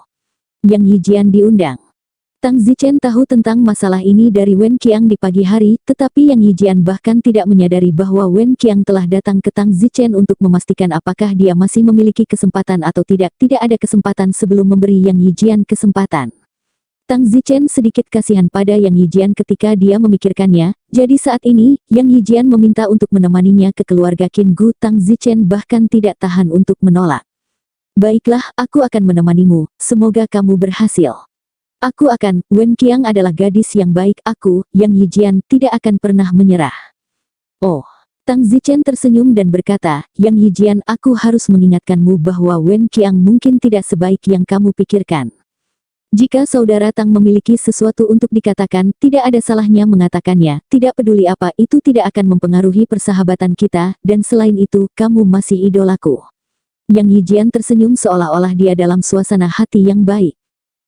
Yang Yijian diundang. Tang Zichen tahu tentang masalah ini dari Wen Qiang di pagi hari, tetapi Yang Yijian bahkan tidak menyadari bahwa Wen Qiang telah datang ke Tang Zichen untuk memastikan apakah dia masih memiliki kesempatan atau tidak. Tidak ada kesempatan sebelum memberi Yang Yijian kesempatan. Tang Zichen sedikit kasihan pada Yang Yijian ketika dia memikirkannya, jadi saat ini, Yang Yijian meminta untuk menemaninya ke keluarga Qin Gu. Tang Zichen bahkan tidak tahan untuk menolak. Baiklah, aku akan menemanimu, semoga kamu berhasil. Aku akan, Wen Qiang adalah gadis yang baik, aku, Yang Yijian, tidak akan pernah menyerah. Oh, Tang Zichen tersenyum dan berkata, Yang Yijian, aku harus mengingatkanmu bahwa Wen Qiang mungkin tidak sebaik yang kamu pikirkan. Jika saudara Tang memiliki sesuatu untuk dikatakan, tidak ada salahnya mengatakannya, tidak peduli apa itu tidak akan mempengaruhi persahabatan kita, dan selain itu, kamu masih idolaku. Yang Yijian tersenyum seolah-olah dia dalam suasana hati yang baik.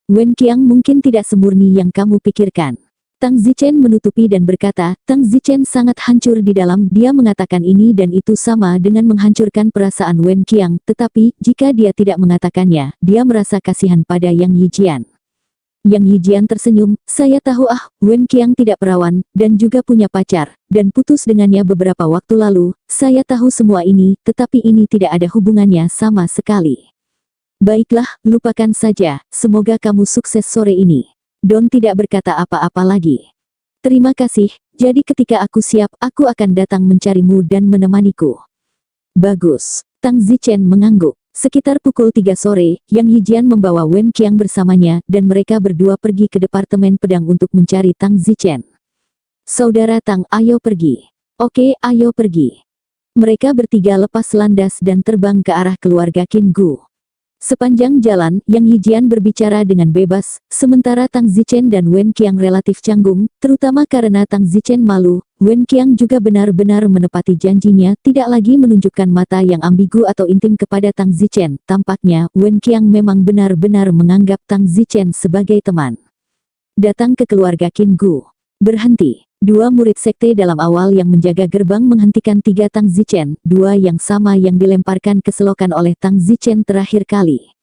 Wen Qiang mungkin tidak semurni yang kamu pikirkan. Tang Zichen menutupi dan berkata, Tang Zichen sangat hancur di dalam, dia mengatakan ini dan itu sama dengan menghancurkan perasaan Wen Qiang, tetapi, jika dia tidak mengatakannya, dia merasa kasihan pada Yang Yijian. Yang Yijian tersenyum, saya tahu Wen Qiang tidak perawan, dan juga punya pacar, dan putus dengannya beberapa waktu lalu, saya tahu semua ini, tetapi ini tidak ada hubungannya sama sekali. Baiklah, lupakan saja, semoga kamu sukses sore ini. Don tidak berkata apa-apa lagi. Terima kasih, jadi ketika aku siap, aku akan datang mencarimu dan menemaniku. Bagus, Tang Zichen mengangguk. Sekitar pukul 3 sore, Yang Yijian membawa Wen Qiang bersamanya dan mereka berdua pergi ke Departemen Pedang untuk mencari Tang Zichen. Saudara Tang, ayo pergi. Oke, ayo pergi. Mereka bertiga lepas landas dan terbang ke arah keluarga Qin Gu. Sepanjang jalan, Yang Yijian berbicara dengan bebas, sementara Tang Zichen dan Wen Qiang relatif canggung, terutama karena Tang Zichen malu. Wen Qiang juga benar-benar menepati janjinya, tidak lagi menunjukkan mata yang ambigu atau intim kepada Tang Zichen. Tampaknya, Wen Qiang memang benar-benar menganggap Tang Zichen sebagai teman. Datang ke keluarga Qin Gu. Berhenti. Dua murid sekte dalam awal yang menjaga gerbang menghentikan tiga Tang Zichen, dua yang sama yang dilemparkan ke selokan oleh Tang Zichen terakhir kali.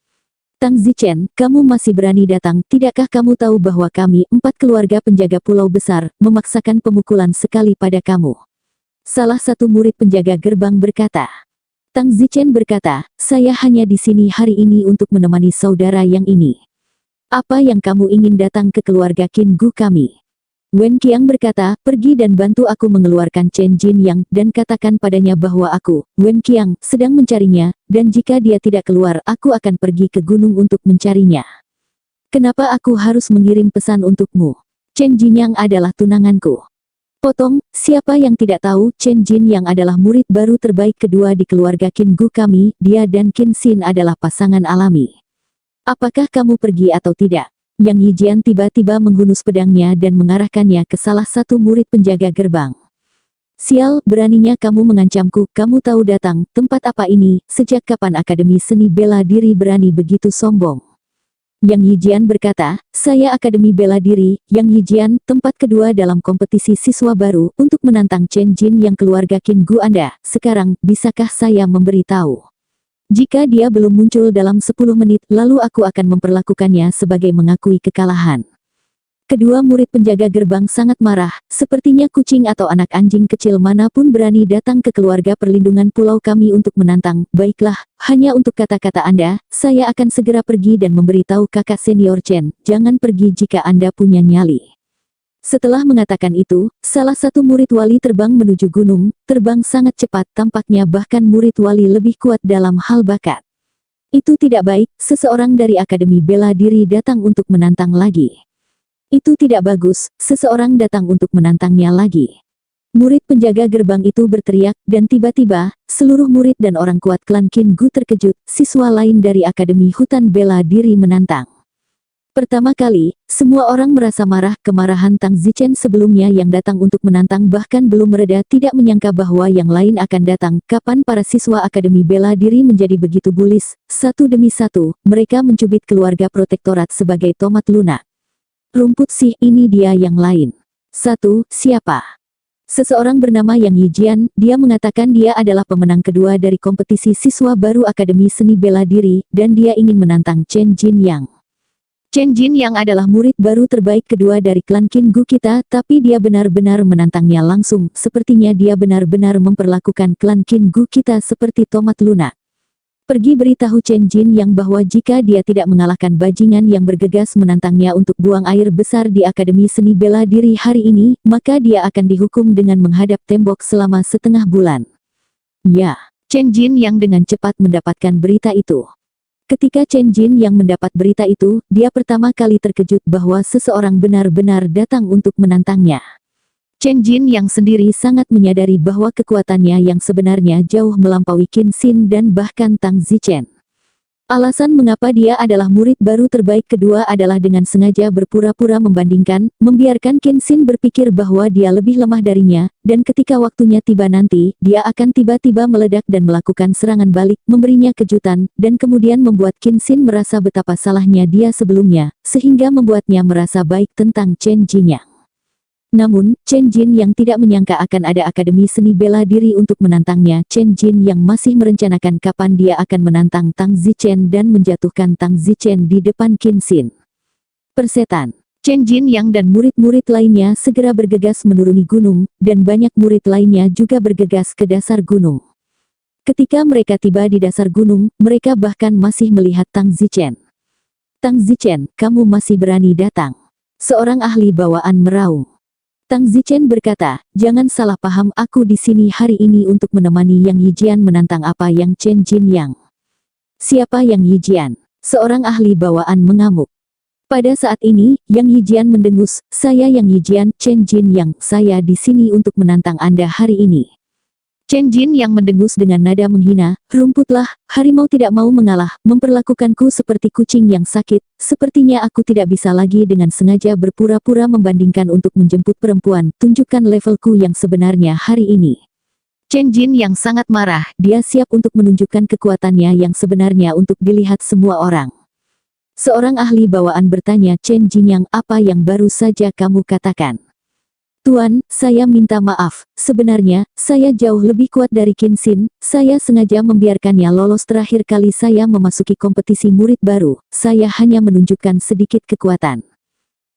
Tang Zichen, kamu masih berani datang, tidakkah kamu tahu bahwa kami, 4 keluarga penjaga pulau besar, memaksakan pemukulan sekali pada kamu? Salah satu murid penjaga gerbang berkata. Tang Zichen berkata, saya hanya di sini hari ini untuk menemani saudara yang ini. Apa yang kamu ingin datang ke keluarga Qin Gu kami? Wen Qiang berkata, pergi dan bantu aku mengeluarkan Chen Jin Yang, dan katakan padanya bahwa aku, Wen Qiang, sedang mencarinya, dan jika dia tidak keluar, aku akan pergi ke gunung untuk mencarinya. Kenapa aku harus mengirim pesan untukmu? Chen Jin Yang adalah tunanganku. Potong, siapa yang tidak tahu, Chen Jin Yang adalah murid baru terbaik kedua di keluarga Qin Gu kami, dia dan Qin Xin adalah pasangan alami. Apakah kamu pergi atau tidak? Yang Yijian tiba-tiba menghunus pedangnya dan mengarahkannya ke salah satu murid penjaga gerbang. Sial, beraninya kamu mengancamku, kamu tahu datang, tempat apa ini, sejak kapan Akademi Seni Bela Diri berani begitu sombong? Yang Yijian berkata, saya Akademi Bela Diri, Yang Yijian, tempat kedua dalam kompetisi siswa baru, untuk menantang Chen Jin yang keluarga Qin Gu Anda, sekarang, bisakah saya memberitahu? Jika dia belum muncul dalam 10 menit, lalu aku akan memperlakukannya sebagai mengakui kekalahan. Kedua murid penjaga gerbang sangat marah, sepertinya kucing atau anak anjing kecil manapun berani datang ke keluarga perlindungan pulau kami untuk menantang. Baiklah, hanya untuk kata-kata Anda, saya akan segera pergi dan memberitahu kakak senior Chen, jangan pergi jika Anda punya nyali. Setelah mengatakan itu, salah satu murid wali terbang menuju gunung, terbang sangat cepat, tampaknya bahkan murid wali lebih kuat dalam hal bakat. Itu tidak baik, seseorang dari Akademi Bela Diri datang untuk menantang lagi. Itu tidak bagus, seseorang datang untuk menantangnya lagi. Murid penjaga gerbang itu berteriak, dan tiba-tiba, seluruh murid dan orang kuat klan Qin Gu terkejut, siswa lain dari Akademi Hutan Bela Diri menantang. Pertama kali, semua orang merasa marah. Kemarahan Tang Zichen sebelumnya yang datang untuk menantang bahkan belum mereda, tidak menyangka bahwa yang lain akan datang. Kapan para siswa Akademi Bela Diri menjadi begitu bullis, satu demi satu, mereka mencubit keluarga protektorat sebagai tomat lunak. Rumput sih, ini dia yang lain. Satu, siapa? Seseorang bernama Yang Yijian, dia mengatakan dia adalah pemenang kedua dari kompetisi siswa baru Akademi Seni Bela Diri, dan dia ingin menantang Chen Jin Yang. Chen Jin Yang adalah murid baru terbaik kedua dari klan Qin Gu kita, tapi dia benar-benar menantangnya langsung, sepertinya dia benar-benar memperlakukan klan Qin Gu kita seperti tomat lunak. Pergi beritahu Chen Jin Yang bahwa jika dia tidak mengalahkan bajingan yang bergegas menantangnya untuk buang air besar di Akademi Seni Bela Diri hari ini, maka dia akan dihukum dengan menghadap tembok selama setengah bulan. Ya, Chen Jin Yang dengan cepat mendapatkan berita itu. Ketika Chen Jin yang mendapat berita itu, dia pertama kali terkejut bahwa seseorang benar-benar datang untuk menantangnya. Chen Jin yang sendiri sangat menyadari bahwa kekuatannya yang sebenarnya jauh melampaui Qin Xin dan bahkan Tang Zichen. Alasan mengapa dia adalah murid baru terbaik kedua adalah dengan sengaja berpura-pura membandingkan, membiarkan Qin Xin berpikir bahwa dia lebih lemah darinya, dan ketika waktunya tiba nanti, dia akan tiba-tiba meledak dan melakukan serangan balik, memberinya kejutan, dan kemudian membuat Qin Xin merasa betapa salahnya dia sebelumnya, sehingga membuatnya merasa baik tentang Chen Jin Yang. Namun, Chen Jin yang tidak menyangka akan ada Akademi Seni Bela Diri untuk menantangnya. Chen Jin yang masih merencanakan kapan dia akan menantang Tang Zichen dan menjatuhkan Tang Zichen di depan Qin Xin. Persetan. Chen Jin yang dan murid-murid lainnya segera bergegas menuruni gunung, dan banyak murid lainnya juga bergegas ke dasar gunung. Ketika mereka tiba di dasar gunung, mereka bahkan masih melihat Tang Zichen. Tang Zichen, kamu masih berani datang? Seorang ahli bawaan meraung. Tang Zichen berkata, jangan salah paham, aku di sini hari ini untuk menemani Yang Yijian menantang apa yang Chen Jin Yang. Siapa Yang Yijian? Seorang ahli bawaan mengamuk. Pada saat ini, Yang Yijian mendengus, saya Yang Yijian, Chen Jin Yang, saya di sini untuk menantang Anda hari ini. Chen Jin yang mendengus dengan nada menghina, rumputlah, harimau tidak mau mengalah, memperlakukanku seperti kucing yang sakit, sepertinya aku tidak bisa lagi dengan sengaja berpura-pura membandingkan untuk menjemput perempuan, tunjukkan levelku yang sebenarnya hari ini. Chen Jin yang sangat marah, dia siap untuk menunjukkan kekuatannya yang sebenarnya untuk dilihat semua orang. Seorang ahli bawaan bertanya, Chen Jin yang, apa yang baru saja kamu katakan? Tuan, saya minta maaf, sebenarnya, saya jauh lebih kuat dari Qin Xin, saya sengaja membiarkannya lolos terakhir kali saya memasuki kompetisi murid baru, saya hanya menunjukkan sedikit kekuatan.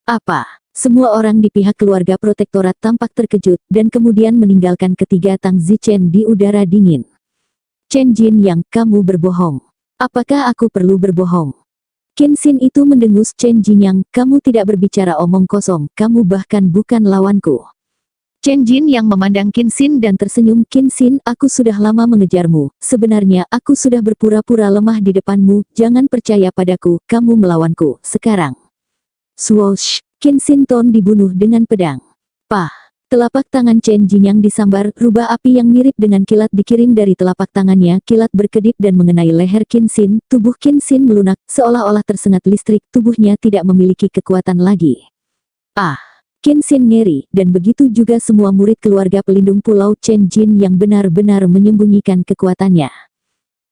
Apa? Semua orang di pihak keluarga protektorat tampak terkejut, dan kemudian meninggalkan ketiga Tang Zichen di udara dingin. Chen Jin yang, kamu berbohong. Apakah aku perlu berbohong? Qin Xin itu mendengus, Chen Jin yang, kamu tidak berbicara omong kosong, kamu bahkan bukan lawanku. Chen Jin yang memandang Qin Xin dan tersenyum, Qin Xin, aku sudah lama mengejarmu, sebenarnya aku sudah berpura-pura lemah di depanmu, jangan percaya padaku, kamu melawanku, sekarang. Swoosh, Qin Xin Ton dibunuh dengan pedang. Pah! Telapak tangan Chen Jin yang disambar, rubah api yang mirip dengan kilat dikirim dari telapak tangannya, kilat berkedip dan mengenai leher Qin Xin, tubuh Qin Xin melunak, seolah-olah tersengat listrik, tubuhnya tidak memiliki kekuatan lagi. Ah! Qin Xin ngeri, dan begitu juga semua murid keluarga pelindung Pulau Chen Jin yang benar-benar menyembunyikan kekuatannya.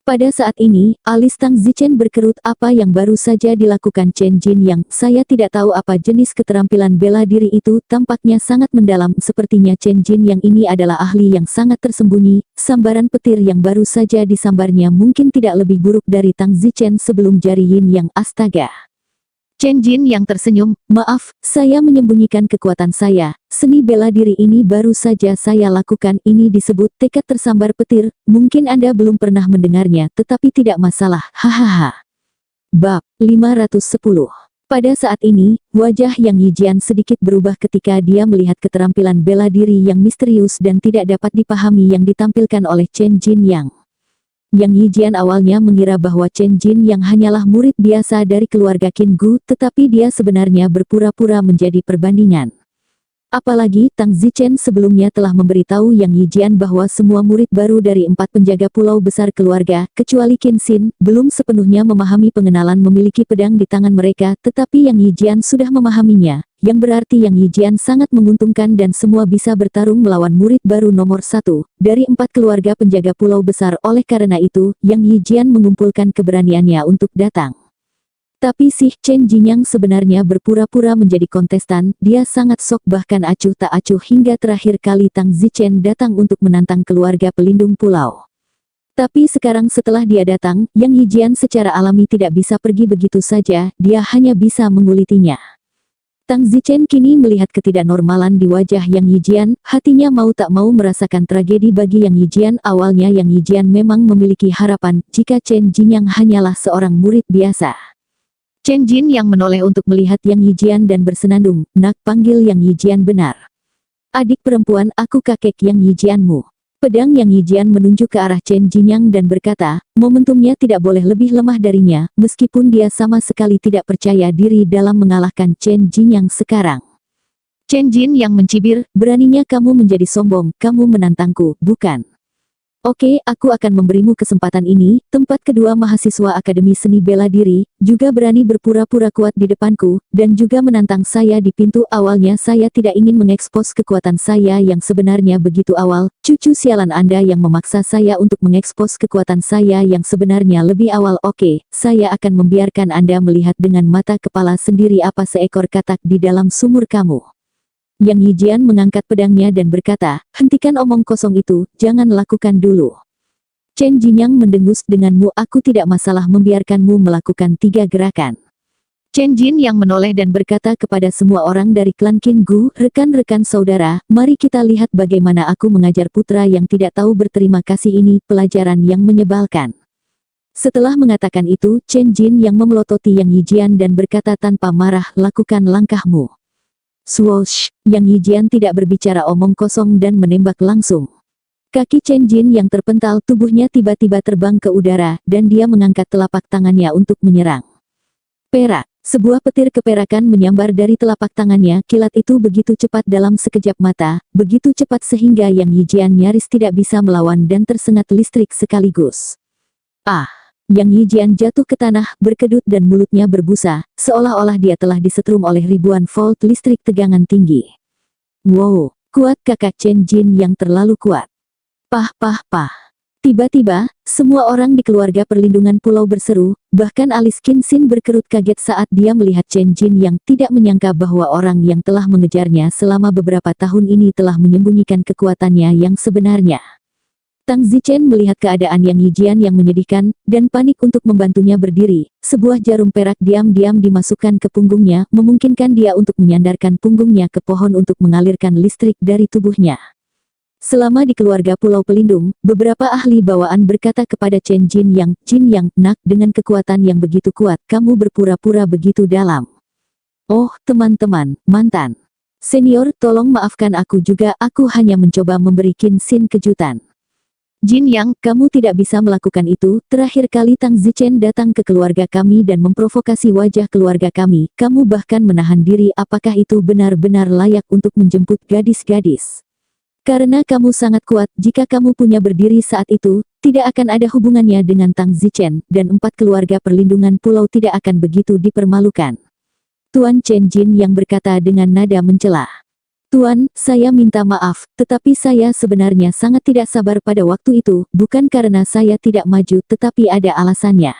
Pada saat ini, alis Tang Zichen berkerut, apa yang baru saja dilakukan Chen Jin yang, saya tidak tahu apa jenis keterampilan bela diri itu, tampaknya sangat mendalam, sepertinya Chen Jin yang ini adalah ahli yang sangat tersembunyi, sambaran petir yang baru saja disambarnya mungkin tidak lebih buruk dari Tang Zichen sebelum jari Yin yang, astaga. Chen Jin yang tersenyum, maaf, saya menyembunyikan kekuatan saya, seni bela diri ini baru saja saya lakukan, ini disebut tekad tersambar petir, mungkin Anda belum pernah mendengarnya, tetapi tidak masalah, hahaha. Bab 510. Pada saat ini, wajah Yang Yijian sedikit berubah ketika dia melihat keterampilan bela diri yang misterius dan tidak dapat dipahami yang ditampilkan oleh Chen Jin yang. Yang Yijian awalnya mengira bahwa Chen Jin yang hanyalah murid biasa dari keluarga Qin Gu, tetapi dia sebenarnya berpura-pura menjadi perbandingan. Apalagi Tang Zichen sebelumnya telah memberitahu Yang Yijian bahwa semua murid baru dari 4 penjaga pulau besar keluarga, kecuali Qin Xin, belum sepenuhnya memahami pengenalan memiliki pedang di tangan mereka, tetapi Yang Yijian sudah memahaminya, yang berarti Yang Yijian sangat menguntungkan dan semua bisa bertarung melawan murid baru nomor 1, dari 4 keluarga penjaga pulau besar. Oleh karena itu, Yang Yijian mengumpulkan keberaniannya untuk datang. Tapi si Chen Jin yang sebenarnya berpura-pura menjadi kontestan, dia sangat sok bahkan acuh tak acuh hingga terakhir kali Tang Zichen datang untuk menantang keluarga pelindung pulau. Tapi sekarang setelah dia datang, Yang Yijian secara alami tidak bisa pergi begitu saja, dia hanya bisa mengulitinya. Tang Zichen kini melihat ketidaknormalan di wajah Yang Yijian, hatinya mau tak mau merasakan tragedi bagi Yang Yijian. Awalnya Yang Yijian memang memiliki harapan, jika Chen Jin yang hanyalah seorang murid biasa. Chen Jin yang menoleh untuk melihat Yang Yijian dan bersenandung, nak, panggil Yang Yijian benar. Adik perempuan, aku kakek Yang Yijianmu. Pedang Yang Yijian menunjuk ke arah Chen Jin yang dan berkata, momentumnya tidak boleh lebih lemah darinya, meskipun dia sama sekali tidak percaya diri dalam mengalahkan Chen Jin yang sekarang. Chen Jin yang mencibir, beraninya kamu menjadi sombong, kamu menantangku, bukan? Oke, aku akan memberimu kesempatan ini, tempat kedua mahasiswa Akademi Seni Bela Diri, juga berani berpura-pura kuat di depanku, dan juga menantang saya di pintu. Awalnya saya tidak ingin mengekspos kekuatan saya yang sebenarnya begitu awal, cucu sialan Anda yang memaksa saya untuk mengekspos kekuatan saya yang sebenarnya lebih awal. Oke, saya akan membiarkan Anda melihat dengan mata kepala sendiri apa seekor katak di dalam sumur kamu. Yang Yijian mengangkat pedangnya dan berkata, hentikan omong kosong itu, jangan lakukan dulu. Chen Jinyang mendengus, denganmu aku tidak masalah membiarkanmu melakukan 3 gerakan. Chen Jin yang menoleh dan berkata kepada semua orang dari klan Qin Gu, rekan-rekan saudara, mari kita lihat bagaimana aku mengajar putra yang tidak tahu berterima kasih ini, pelajaran yang menyebalkan. Setelah mengatakan itu, Chen Jin yang memelototi Yang Yijian dan berkata tanpa marah, lakukan langkahmu. Swoosh, Yang Yijian tidak berbicara omong kosong dan menembak langsung. Kaki Chen Jin yang terpental tubuhnya tiba-tiba terbang ke udara dan dia mengangkat telapak tangannya untuk menyerang. Perak. Sebuah petir keperakan menyambar dari telapak tangannya. Kilat itu begitu cepat dalam sekejap mata, begitu cepat sehingga Yang Yijian nyaris tidak bisa melawan dan tersengat listrik sekaligus. Ah! Yang Yijian jatuh ke tanah, berkedut dan mulutnya berbusa, seolah-olah dia telah disetrum oleh ribuan volt listrik tegangan tinggi. Wow! Kuat kakak Chen Jin yang terlalu kuat. Pah pah pah. Tiba-tiba, semua orang di keluarga perlindungan pulau berseru, bahkan alis Qin Xin berkerut kaget saat dia melihat Chen Jin yang tidak menyangka bahwa orang yang telah mengejarnya selama beberapa tahun ini telah menyembunyikan kekuatannya yang sebenarnya. Tang Zichen melihat keadaan Yang Yijian yang menyedihkan, dan panik untuk membantunya berdiri. Sebuah jarum perak diam-diam dimasukkan ke punggungnya, memungkinkan dia untuk menyandarkan punggungnya ke pohon untuk mengalirkan listrik dari tubuhnya. Selama di keluarga Pulau Pelindung, beberapa ahli bawaan berkata kepada Chen Jin Yang, nak, dengan kekuatan yang begitu kuat, kamu berpura-pura begitu dalam. Oh, teman-teman, mantan senior, tolong maafkan aku juga, aku hanya mencoba memberi Qin Xin kejutan. Jin Yang, kamu tidak bisa melakukan itu, terakhir kali Tang Zichen datang ke keluarga kami dan memprovokasi wajah keluarga kami, kamu bahkan menahan diri, apakah itu benar-benar layak untuk menjemput gadis-gadis? Karena kamu sangat kuat, jika kamu punya berdiri saat itu, tidak akan ada hubungannya dengan Tang Zichen, dan 4 keluarga perlindungan pulau tidak akan begitu dipermalukan. Tuan Chen Jin yang berkata dengan nada mencela. Tuan, saya minta maaf, tetapi saya sebenarnya sangat tidak sabar pada waktu itu, bukan karena saya tidak maju tetapi ada alasannya.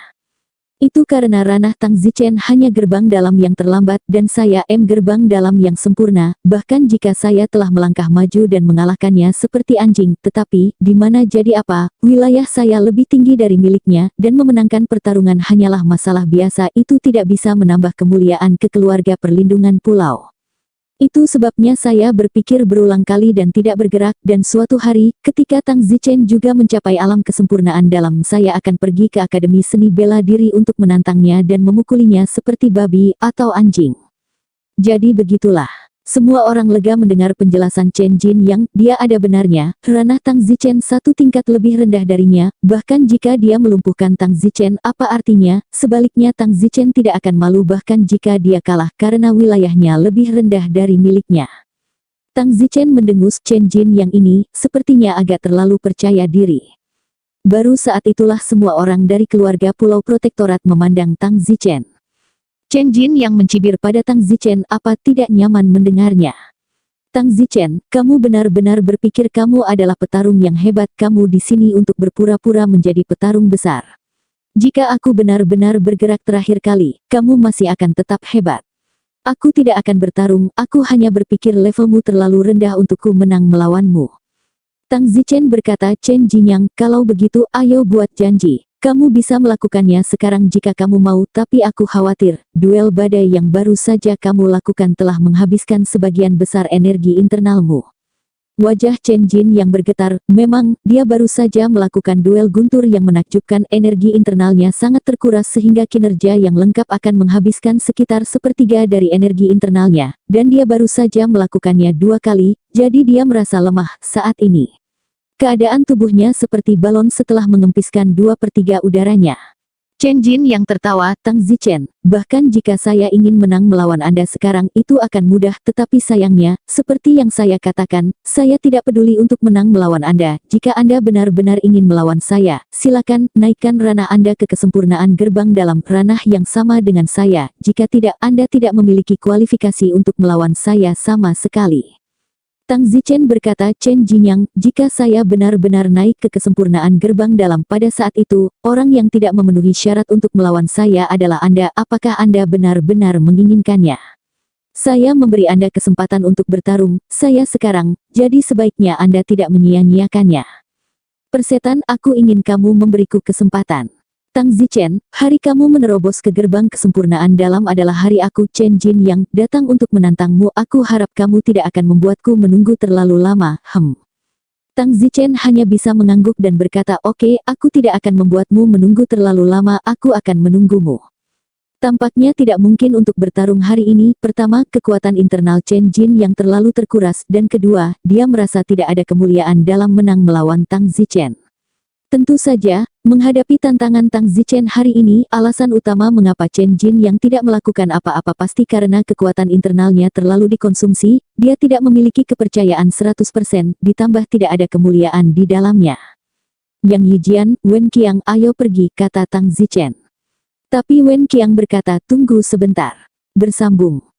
Itu karena ranah Tang Zichen hanya gerbang dalam yang terlambat dan saya gerbang dalam yang sempurna, bahkan jika saya telah melangkah maju dan mengalahkannya seperti anjing, tetapi, di mana jadi apa, wilayah saya lebih tinggi dari miliknya, dan memenangkan pertarungan hanyalah masalah biasa, itu tidak bisa menambah kemuliaan ke keluarga perlindungan pulau. Itu sebabnya saya berpikir berulang kali dan tidak bergerak, dan suatu hari, ketika Tang Zichen juga mencapai alam kesempurnaan dalam, saya akan pergi ke Akademi Seni Bela Diri untuk menantangnya dan memukulinya seperti babi atau anjing. Jadi begitulah. Semua orang lega mendengar penjelasan Chen Jin Yang, dia ada benarnya, ranah Tang Zichen satu tingkat lebih rendah darinya, bahkan jika dia melumpuhkan Tang Zichen, apa artinya, sebaliknya Tang Zichen tidak akan malu bahkan jika dia kalah karena wilayahnya lebih rendah dari miliknya. Tang Zichen mendengus Chen Jin Yang ini, sepertinya agak terlalu percaya diri. Baru saat itulah semua orang dari keluarga Pulau Protektorat memandang Tang Zichen. Chen Jin yang mencibir pada Tang Zichen, apa tidak nyaman mendengarnya. Tang Zichen, kamu benar-benar berpikir kamu adalah petarung yang hebat, kamu di sini untuk berpura-pura menjadi petarung besar. Jika aku benar-benar bergerak terakhir kali, kamu masih akan tetap hebat. Aku tidak akan bertarung, aku hanya berpikir levelmu terlalu rendah untukku menang melawanmu. Tang Zichen berkata, Chen Jinyang, kalau begitu ayo buat janji. Kamu bisa melakukannya sekarang jika kamu mau, tapi aku khawatir, duel badai yang baru saja kamu lakukan telah menghabiskan sebagian besar energi internalmu. Wajah Chen Jin yang bergetar, memang, dia baru saja melakukan duel guntur yang menakjubkan, energi internalnya sangat terkuras sehingga kinerja yang lengkap akan menghabiskan sekitar sepertiga dari energi internalnya, dan dia baru saja melakukannya 2 kali, jadi dia merasa lemah saat ini. Keadaan tubuhnya seperti balon setelah mengempiskan 2/3 udaranya. Chen Jin yang tertawa, Tang Zichen, bahkan jika saya ingin menang melawan Anda sekarang itu akan mudah, tetapi sayangnya, seperti yang saya katakan, saya tidak peduli untuk menang melawan Anda. Jika Anda benar-benar ingin melawan saya, silakan, naikkan ranah Anda ke kesempurnaan gerbang dalam ranah yang sama dengan saya, jika tidak, Anda tidak memiliki kualifikasi untuk melawan saya sama sekali. Tang Zichen berkata, Chen Jinyang, jika saya benar-benar naik ke kesempurnaan gerbang dalam pada saat itu, orang yang tidak memenuhi syarat untuk melawan saya adalah Anda, apakah Anda benar-benar menginginkannya? Saya memberi Anda kesempatan untuk bertarung, saya sekarang, jadi sebaiknya Anda tidak menyia-nyiakannya. Persetan, aku ingin kamu memberiku kesempatan. Tang Zichen, hari kamu menerobos ke gerbang kesempurnaan dalam adalah hari aku Chen Jin yang datang untuk menantangmu. Aku harap kamu tidak akan membuatku menunggu terlalu lama. Tang Zichen hanya bisa mengangguk dan berkata, oke, aku tidak akan membuatmu menunggu terlalu lama, aku akan menunggumu. Tampaknya tidak mungkin untuk bertarung hari ini. Pertama, kekuatan internal Chen Jin yang terlalu terkuras, dan kedua, dia merasa tidak ada kemuliaan dalam menang melawan Tang Zichen. Tentu saja, menghadapi tantangan Tang Zichen hari ini, alasan utama mengapa Chen Jin yang tidak melakukan apa-apa pasti karena kekuatan internalnya terlalu dikonsumsi, dia tidak memiliki kepercayaan 100%, ditambah tidak ada kemuliaan di dalamnya. Yang Yijian, Wen Qiang, ayo pergi, kata Tang Zichen. Tapi Wen Qiang berkata, tunggu sebentar. Bersambung.